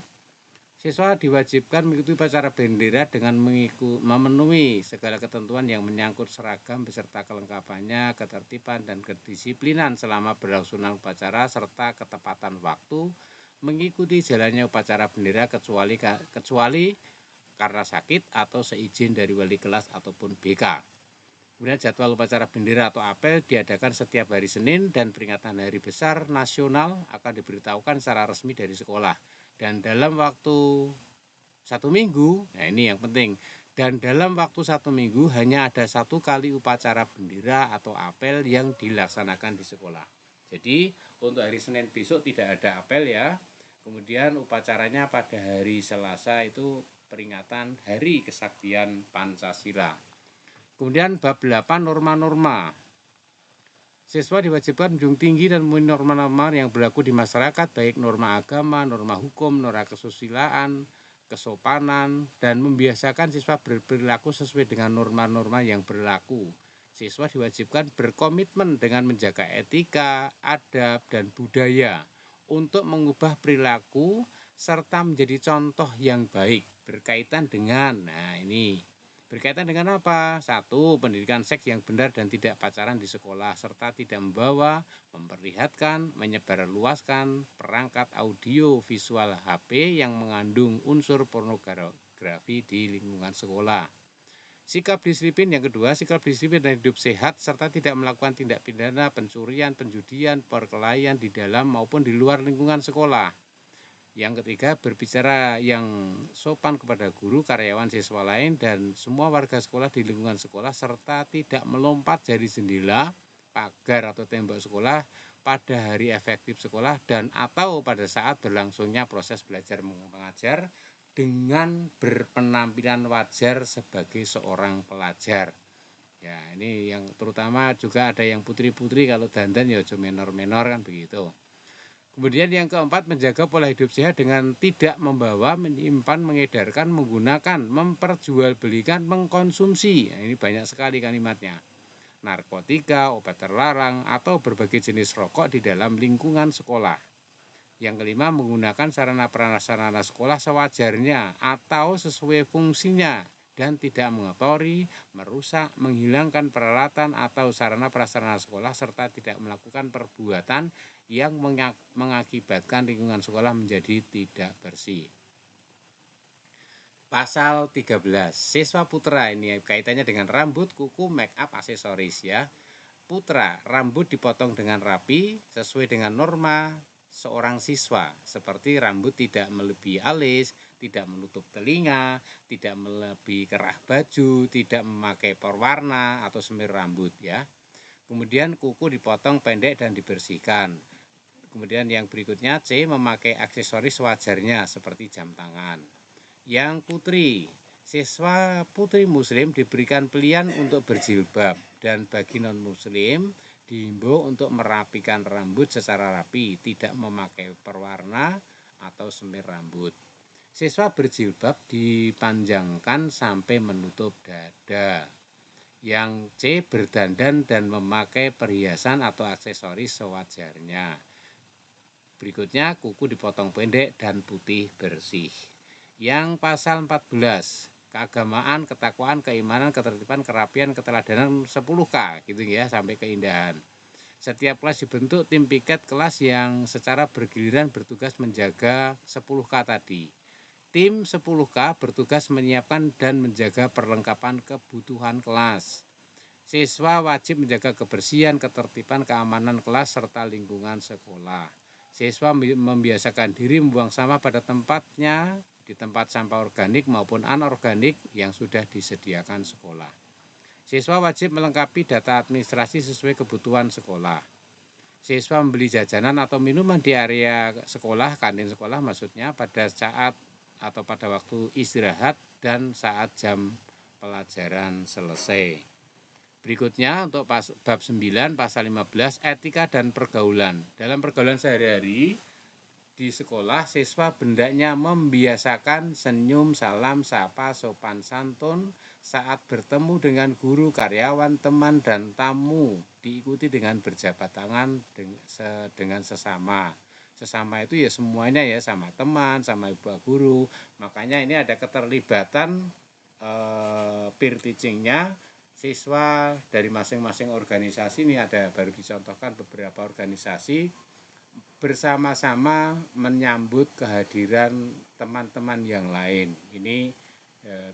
Siswa diwajibkan mengikuti upacara bendera dengan memenuhi segala ketentuan yang menyangkut seragam beserta kelengkapannya, ketertiban dan kedisiplinan selama berlangsungan upacara serta ketepatan waktu mengikuti jalannya upacara bendera kecuali karena sakit atau seizin dari wali kelas ataupun BK. Kemudian jadwal upacara bendera atau apel diadakan setiap hari Senin dan peringatan hari besar nasional akan diberitahukan secara resmi dari sekolah. Dan dalam waktu 1 minggu, nah ini yang penting, dan dalam waktu 1 minggu hanya ada 1 kali upacara bendera atau apel yang dilaksanakan di sekolah. Jadi untuk hari Senin besok tidak ada apel ya. Kemudian upacaranya pada hari Selasa itu peringatan Hari Kesaktian Pancasila. Kemudian bab 8 norma-norma. Siswa diwajibkan menjunjung tinggi dan memenuhi norma-norma yang berlaku di masyarakat, baik norma agama, norma hukum, norma kesusilaan, kesopanan, dan membiasakan siswa berperilaku sesuai dengan norma-norma yang berlaku. Siswa diwajibkan berkomitmen dengan menjaga etika, adab, dan budaya untuk mengubah perilaku serta menjadi contoh yang baik berkaitan dengan, berkaitan dengan apa? 1. Pendidikan seks yang benar dan tidak pacaran di sekolah, serta tidak membawa, memperlihatkan, menyebarluaskan perangkat audio visual HP yang mengandung unsur pornografi di lingkungan sekolah. Sikap disiplin yang kedua, sikap disiplin dan hidup sehat, serta tidak melakukan tindak pidana, pencurian, penjudian, perkelahian di dalam maupun di luar lingkungan sekolah. Yang ketiga, berbicara yang sopan kepada guru, karyawan, siswa lain, dan semua warga sekolah di lingkungan sekolah, serta tidak melompat dari jendela, pagar, atau tembok sekolah pada hari efektif sekolah dan atau pada saat berlangsungnya proses belajar mengajar dengan berpenampilan wajar sebagai seorang pelajar. Ya, ini yang terutama juga ada yang putri-putri kalau dandan ya menor-menor kan begitu. Kemudian yang keempat, menjaga pola hidup sehat dengan tidak membawa, menyimpan, mengedarkan, menggunakan, memperjualbelikan, mengkonsumsi. Nah, ini banyak sekali kalimatnya. Narkotika, obat terlarang, atau berbagai jenis rokok di dalam lingkungan sekolah. Yang kelima, menggunakan sarana prasarana sekolah sewajarnya atau sesuai fungsinya dan tidak mengotori, merusak, menghilangkan peralatan atau sarana prasarana sekolah serta tidak melakukan perbuatan yang mengakibatkan lingkungan sekolah menjadi tidak bersih. Pasal 13, siswa putra, ini kaitannya dengan rambut, kuku, make up, aksesoris ya. Putra, rambut dipotong dengan rapi sesuai dengan norma seorang siswa, seperti rambut tidak melebihi alis, tidak menutup telinga, tidak melebihi kerah baju, tidak memakai pewarna atau semir rambut ya. Kemudian kuku dipotong pendek dan dibersihkan. Kemudian yang berikutnya C, memakai aksesoris wajarnya seperti jam tangan. Yang putri, siswa putri muslim diberikan pilihan untuk berjilbab dan bagi non muslim dihimbau untuk merapikan rambut secara rapi, tidak memakai pewarna atau semir rambut. Siswa berjilbab dipanjangkan sampai menutup dada. Yang C, berdandan dan memakai perhiasan atau aksesoris sewajarnya. Berikutnya, kuku dipotong pendek dan putih bersih. Yang pasal 14, keagamaan, ketakwaan, keimanan, ketertiban, kerapian, keteladanan 10K gitu ya, sampai keindahan. Setiap kelas dibentuk tim piket kelas yang secara bergiliran bertugas menjaga 10K tadi. Tim 10K bertugas menyiapkan dan menjaga perlengkapan kebutuhan kelas. Siswa wajib menjaga kebersihan, ketertiban, keamanan kelas serta lingkungan sekolah. Siswa membiasakan diri membuang sampah pada tempatnya di tempat sampah organik maupun anorganik yang sudah disediakan sekolah. Siswa wajib melengkapi data administrasi sesuai kebutuhan sekolah. Siswa membeli jajanan atau minuman di area sekolah, kantin sekolah maksudnya, pada saat atau pada waktu istirahat dan saat jam pelajaran selesai. Berikutnya untuk bab 9 pasal 15, etika dan pergaulan. Dalam pergaulan sehari-hari di sekolah, siswa hendaknya membiasakan senyum, salam, sapa, sopan santun saat bertemu dengan guru, karyawan, teman, dan tamu, diikuti dengan berjabat tangan dengan sesama. Sesama itu ya semuanya ya, sama teman, sama ibu guru. Makanya ini ada keterlibatan peer teaching-nya siswa dari masing-masing organisasi. Ini ada baru dicontohkan beberapa organisasi bersama-sama menyambut kehadiran teman-teman yang lain. Ini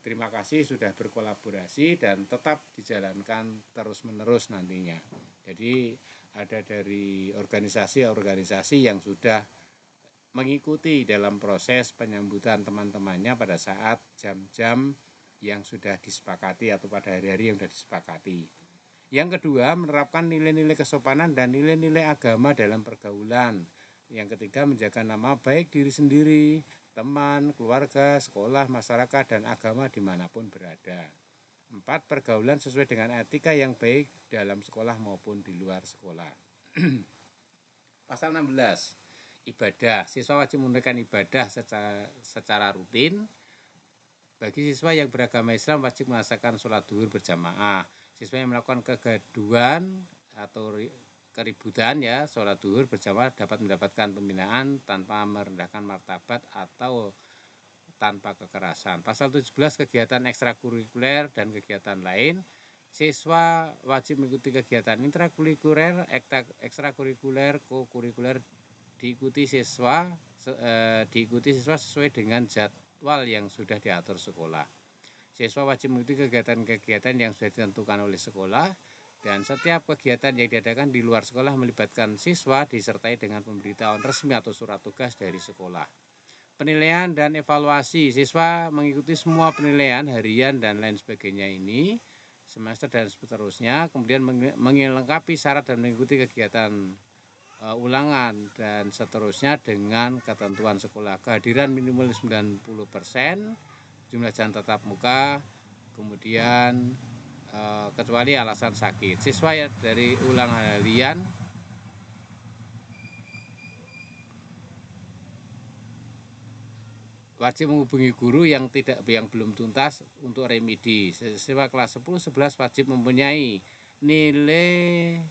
terima kasih sudah berkolaborasi dan tetap dijalankan terus-menerus nantinya. Jadi ada dari organisasi-organisasi yang sudah mengikuti dalam proses penyambutan teman-temannya pada saat jam-jam yang sudah disepakati atau pada hari-hari yang sudah disepakati. Yang kedua, menerapkan nilai-nilai kesopanan dan nilai-nilai agama dalam pergaulan. Yang ketiga, menjaga nama baik diri sendiri, teman, keluarga, sekolah, masyarakat, dan agama dimanapun berada. 4. Pergaulan sesuai dengan etika yang baik dalam sekolah maupun di luar sekolah. Pasal 16, ibadah. Siswa wajib menunaikan ibadah secara rutin. Bagi siswa yang beragama Islam wajib melaksanakan sholat zuhur berjamaah. Siswa yang melakukan kegaduhan atau keributan ya, sholat zuhur berjamaah dapat mendapatkan pembinaan tanpa merendahkan martabat atau tanpa kekerasan. Pasal 17, kegiatan ekstrakurikuler dan kegiatan lain. Siswa wajib mengikuti kegiatan intrakurikuler, ekstrakurikuler, kokurikuler diikuti siswa sesuai dengan jadwal yang sudah diatur sekolah. Siswa wajib mengikuti kegiatan-kegiatan yang sudah ditentukan oleh sekolah, dan setiap kegiatan yang diadakan di luar sekolah melibatkan siswa disertai dengan pemberitahuan resmi atau surat tugas dari sekolah. Penilaian dan evaluasi, siswa mengikuti semua penilaian harian dan lain sebagainya ini, semester dan seterusnya, kemudian melengkapi syarat dan mengikuti kegiatan ulangan dan seterusnya dengan ketentuan sekolah. Kehadiran minimal 90%, jumlah jam tatap muka, kemudian kecuali alasan sakit. Siswa dari ulangan harian wajib menghubungi guru yang belum tuntas untuk remedi. Siswa kelas 10, 11 wajib mempunyai nilai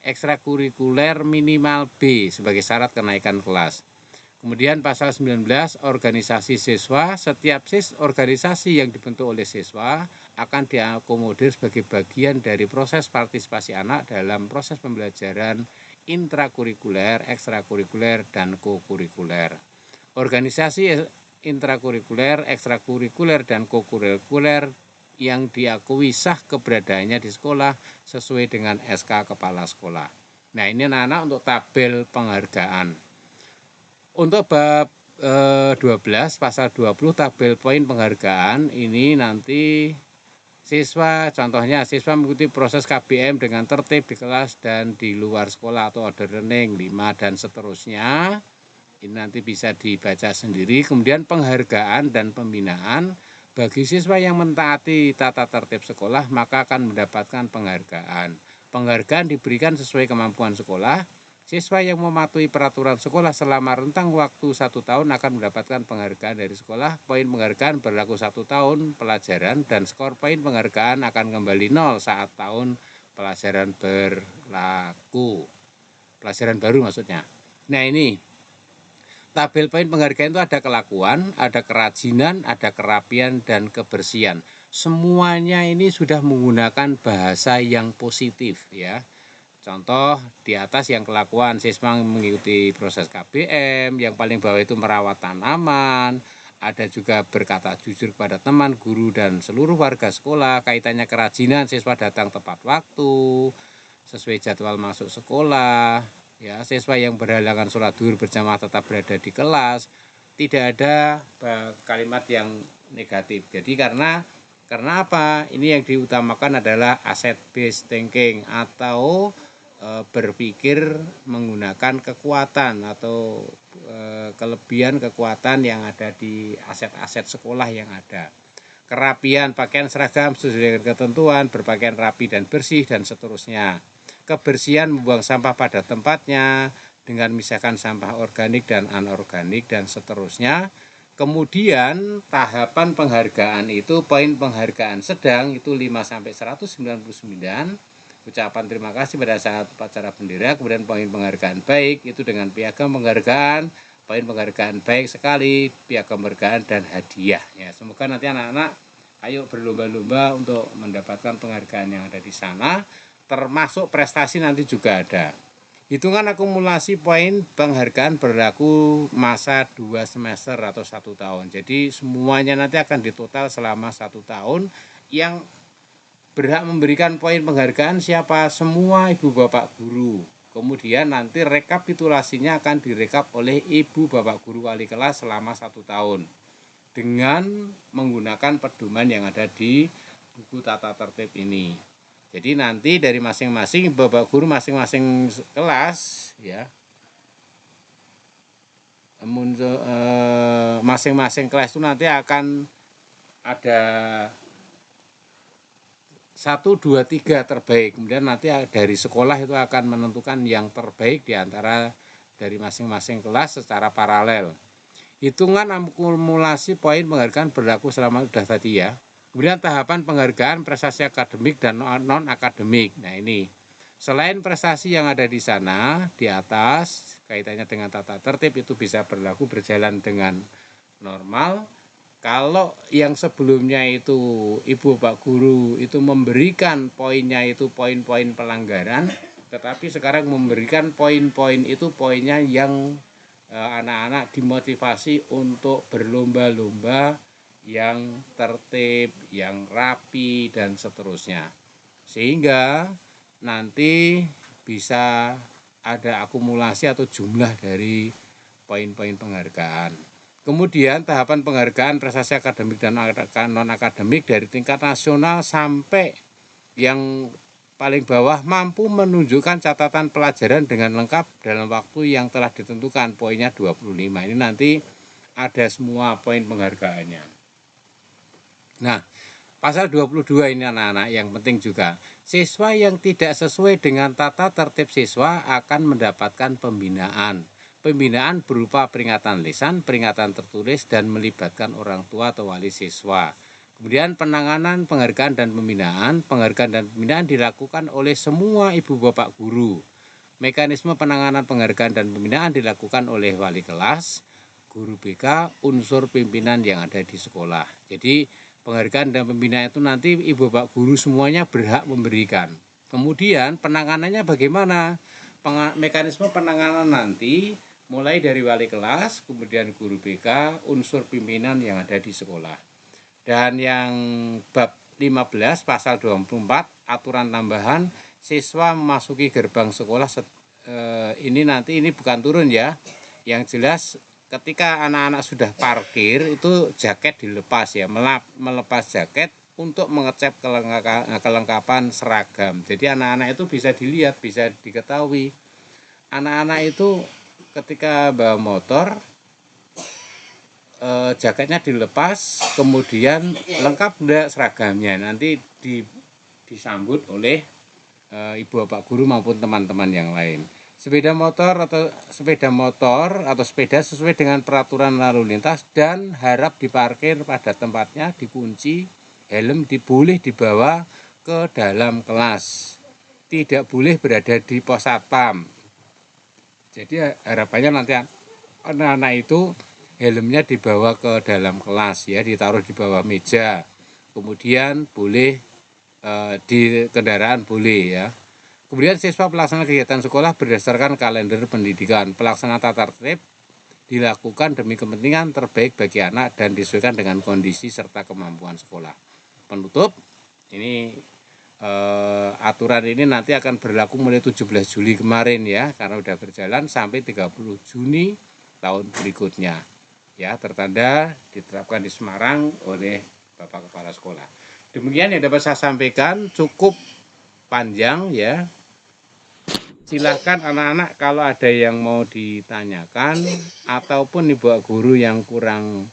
ekstrakurikuler minimal B sebagai syarat kenaikan kelas. Kemudian pasal 19, organisasi siswa. Setiap organisasi yang dibentuk oleh siswa akan diakomodir sebagai bagian dari proses partisipasi anak dalam proses pembelajaran intrakurikuler, ekstrakurikuler, dan kokurikuler. Organisasi intrakurikuler, ekstrakurikuler, dan kokurikuler yang diakui sah keberadaannya di sekolah sesuai dengan SK Kepala Sekolah. Nah, ini anak-anak untuk tabel penghargaan. Untuk bab 12 pasal 20 tabel poin penghargaan ini nanti siswa, contohnya siswa mengikuti proses KBM dengan tertib di kelas dan di luar sekolah atau order learning 5 dan seterusnya. Ini nanti bisa dibaca sendiri. Kemudian penghargaan dan pembinaan bagi siswa yang mentaati tata tertib sekolah maka akan mendapatkan penghargaan. Penghargaan diberikan sesuai kemampuan sekolah. Siswa yang mematuhi peraturan sekolah selama rentang waktu 1 tahun akan mendapatkan penghargaan dari sekolah. Poin penghargaan berlaku 1 tahun pelajaran dan skor poin penghargaan akan kembali 0 saat tahun pelajaran berlaku. Pelajaran baru maksudnya. Nah, ini tabel poin penghargaan itu ada kelakuan, ada kerajinan, ada kerapian, dan kebersihan. Semuanya ini sudah menggunakan bahasa yang positif ya. Contoh di atas yang kelakuan, siswa mengikuti proses KBM, yang paling bawah itu merawat tanaman, ada juga berkata jujur kepada teman, guru, dan seluruh warga sekolah. Kaitannya kerajinan, siswa datang tepat waktu, sesuai jadwal masuk sekolah, ya, siswa yang berhalangan sholat zuhur berjamaah tetap berada di kelas. Tidak ada kalimat yang negatif. Jadi karena apa? Ini yang diutamakan adalah asset based thinking atau berpikir menggunakan kekuatan atau kelebihan kekuatan yang ada di aset-aset sekolah yang ada. Kerapian, pakaian seragam sesuai dengan ketentuan, berpakaian rapi dan bersih, dan seterusnya. Kebersihan, membuang sampah pada tempatnya dengan misalkan sampah organik dan anorganik, dan seterusnya. Kemudian tahapan penghargaan itu, poin penghargaan sedang itu 5-199, ucapan terima kasih pada saat upacara bendera. Kemudian poin penghargaan baik itu dengan piagam penghargaan, poin penghargaan baik sekali, piagam penghargaan, dan hadiah. Ya, semoga nanti anak-anak ayo berlomba-lomba untuk mendapatkan penghargaan yang ada di sana, termasuk prestasi nanti juga ada. Hitungan akumulasi poin penghargaan berlaku masa 2 semester atau 1 tahun. Jadi semuanya nanti akan ditotal selama 1 tahun. Yang berhak memberikan poin penghargaan siapa? Semua ibu bapak guru. Kemudian nanti rekapitulasinya akan direkap oleh ibu bapak guru wali kelas selama 1 tahun. Dengan menggunakan pedoman yang ada di buku tata tertib ini. Jadi nanti dari masing-masing bapak guru masing-masing kelas ya, masing-masing kelas itu nanti akan ada 1, 2, 3 terbaik. Kemudian nanti dari sekolah itu akan menentukan yang terbaik di antara dari masing-masing kelas secara paralel. Hitungan akumulasi poin penghargaan berlaku selama sudah tadi ya. Kemudian tahapan penghargaan prestasi akademik dan non-akademik. Nah ini, selain prestasi yang ada di sana, di atas, kaitannya dengan tata tertib itu bisa berlaku berjalan dengan normal. Kalau yang sebelumnya itu ibu bapak guru itu memberikan poinnya itu poin-poin pelanggaran, tetapi sekarang memberikan poin-poin itu poinnya yang anak-anak dimotivasi untuk berlomba-lomba yang tertib, yang rapi, dan seterusnya. Sehingga nanti bisa ada akumulasi atau jumlah dari poin-poin penghargaan. Kemudian tahapan penghargaan prestasi akademik dan non-akademik dari tingkat nasional sampai yang paling bawah mampu menunjukkan catatan pelajaran dengan lengkap dalam waktu yang telah ditentukan, poinnya 25. Ini nanti ada semua poin penghargaannya. Nah, pasal 22 ini anak-anak yang penting juga. Siswa yang tidak sesuai dengan tata tertib siswa akan mendapatkan pembinaan. Pembinaan berupa peringatan lisan, peringatan tertulis, dan melibatkan orang tua atau wali siswa. Kemudian penanganan, penghargaan dan pembinaan dilakukan oleh semua ibu bapak guru. Mekanisme penanganan penghargaan dan pembinaan dilakukan oleh wali kelas, guru BK, unsur pimpinan yang ada di sekolah. Jadi penghargaan dan pembinaan itu nanti ibu bapak guru semuanya berhak memberikan. Kemudian penanganannya bagaimana? Mekanisme penanganan nanti mulai dari wali kelas, kemudian guru BK, unsur pimpinan yang ada di sekolah. Dan yang bab 15 pasal 24 aturan tambahan siswa memasuki gerbang sekolah ini nanti ini bukan turun ya. Yang jelas ketika anak-anak sudah parkir itu jaket dilepas ya, melepas jaket untuk mengecek kelengkapan seragam. Jadi anak-anak itu bisa dilihat, bisa diketahui. Anak-anak itu ketika bawa motor jaketnya dilepas, kemudian lengkap enggak seragamnya, nanti disambut oleh ibu bapak guru maupun teman-teman yang lain. Sepeda motor atau sepeda sesuai dengan peraturan lalu lintas dan harap diparkir pada tempatnya, dikunci, helm boleh dibawa ke dalam kelas, tidak boleh berada di pos satpam. Jadi harapannya nanti anak-anak itu helmnya dibawa ke dalam kelas ya, ditaruh di bawah meja, kemudian boleh di kendaraan boleh ya. Kemudian siswa pelaksana kegiatan sekolah berdasarkan kalender pendidikan. Pelaksanaan tata tertib dilakukan demi kepentingan terbaik bagi anak dan disesuaikan dengan kondisi serta kemampuan sekolah. Penutup, ini aturan ini nanti akan berlaku mulai 17 Juli kemarin ya, karena sudah berjalan sampai 30 Juni tahun berikutnya. Ya, tertanda diterapkan di Semarang oleh Bapak Kepala Sekolah. Demikian yang dapat saya sampaikan, cukup panjang ya. Silahkan anak-anak kalau ada yang mau ditanyakan ataupun ibu guru yang kurang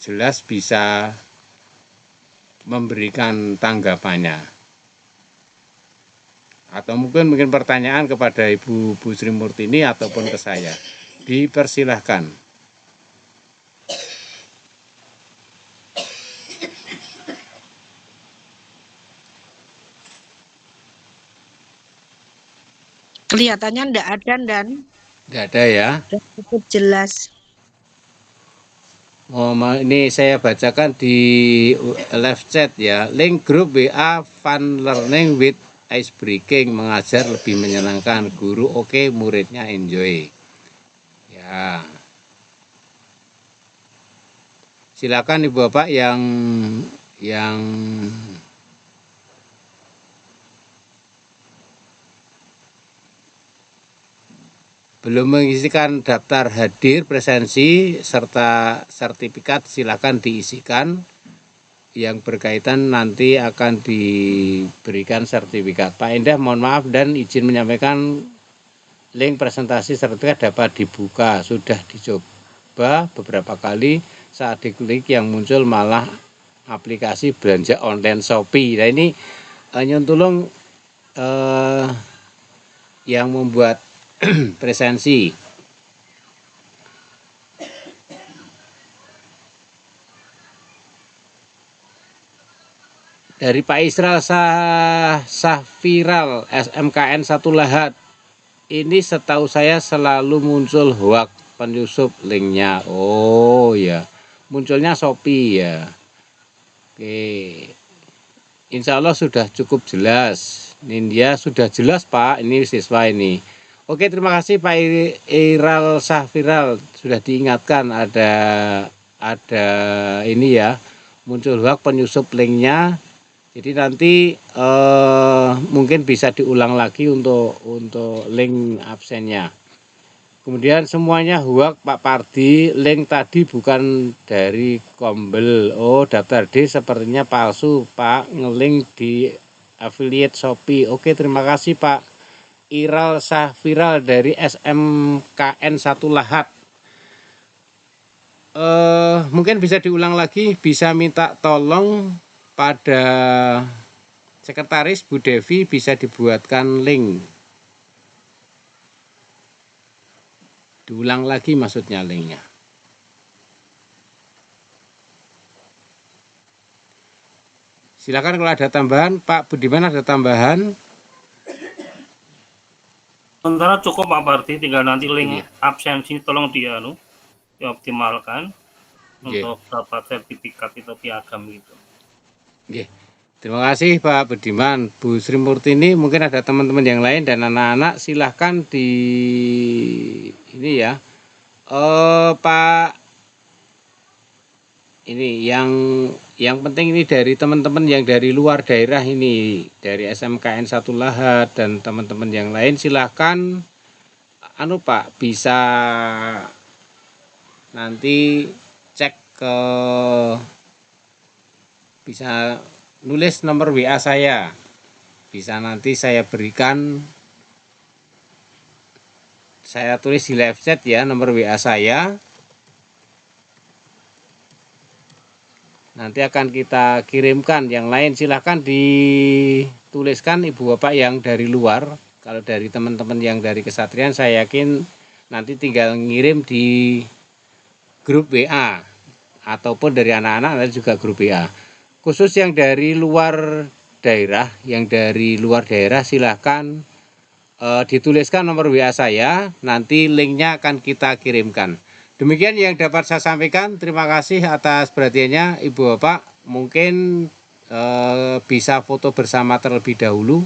jelas bisa memberikan tanggapannya. Atau mungkin pertanyaan kepada Ibu Sri Murtini ataupun ke saya. Dipersilahkan. Kelihatannya enggak ada, Dan. Enggak ada ya. Cukup jelas. Oh, ini saya bacakan di live chat ya. Link grup WA Fun Learning with Ice Breaking, mengajar lebih menyenangkan, guru oke, muridnya enjoy. Ya. Silakan Ibu Bapak yang belum mengisikan daftar hadir presensi serta sertifikat, silakan diisikan. Yang berkaitan nanti akan diberikan sertifikat. Pak Endah mohon maaf dan izin menyampaikan link presentasi sertifikat dapat dibuka. Sudah dicoba beberapa kali, saat diklik yang muncul malah aplikasi belanja online Shopee. Nah ini nyuntulung yang membuat presensi. Dari Pak Israel Sahfiral SMKN 1 Lahat. Ini setahu saya selalu muncul hoak penyusup linknya. Oh ya, munculnya Shopee ya. Oke, Insya Allah sudah cukup jelas. Nindya sudah jelas Pak, ini siswa ini. Oke, terima kasih Pak Iral Sahfiral, sudah diingatkan ada ini ya, muncul hoak penyusup linknya. Jadi nanti mungkin bisa diulang lagi untuk link absennya. Kemudian semuanya hoak Pak Pardi, link tadi bukan dari Kombel. Oh, daftar D sepertinya palsu Pak, ngelink di affiliate Shopee. Oke, terima kasih Pak Iral Sahfiral dari SMKN 1 Lahat. Mungkin bisa diulang lagi, bisa minta tolong pada sekretaris Bu Devi bisa dibuatkan link. Diulang lagi maksudnya linknya. Silakan kalau ada tambahan, Pak Budiman ada tambahan. Sementara cukup Pak Parti, tinggal nanti link Iya. absensi tolong dioptimalkan Nggih. untuk dapat sertifikat itu piagam gitu. Nggih. Terima kasih Pak Budiman. Bu Sri Murtini, mungkin ada teman-teman yang lain dan anak-anak silahkan di ini ya. Pak, ini yang penting ini dari teman-teman yang dari luar daerah ini, dari SMKN Satu Lahat dan teman-teman yang lain silahkan Pak bisa nanti cek ke, bisa nulis nomor WA saya, bisa nanti saya berikan, saya tulis di live chat ya nomor WA saya, nanti akan kita kirimkan. Yang lain silahkan dituliskan Ibu Bapak yang dari luar. Kalau dari teman-teman yang dari Kesatrian, saya yakin nanti tinggal ngirim di grup WA ataupun dari anak-anak nanti juga grup WA. Khusus yang dari luar daerah, silahkan dituliskan nomor WA saya, nanti linknya akan kita kirimkan. Demikian yang dapat saya sampaikan. Terima kasih atas perhatiannya Ibu Bapak. Mungkin bisa foto bersama terlebih dahulu.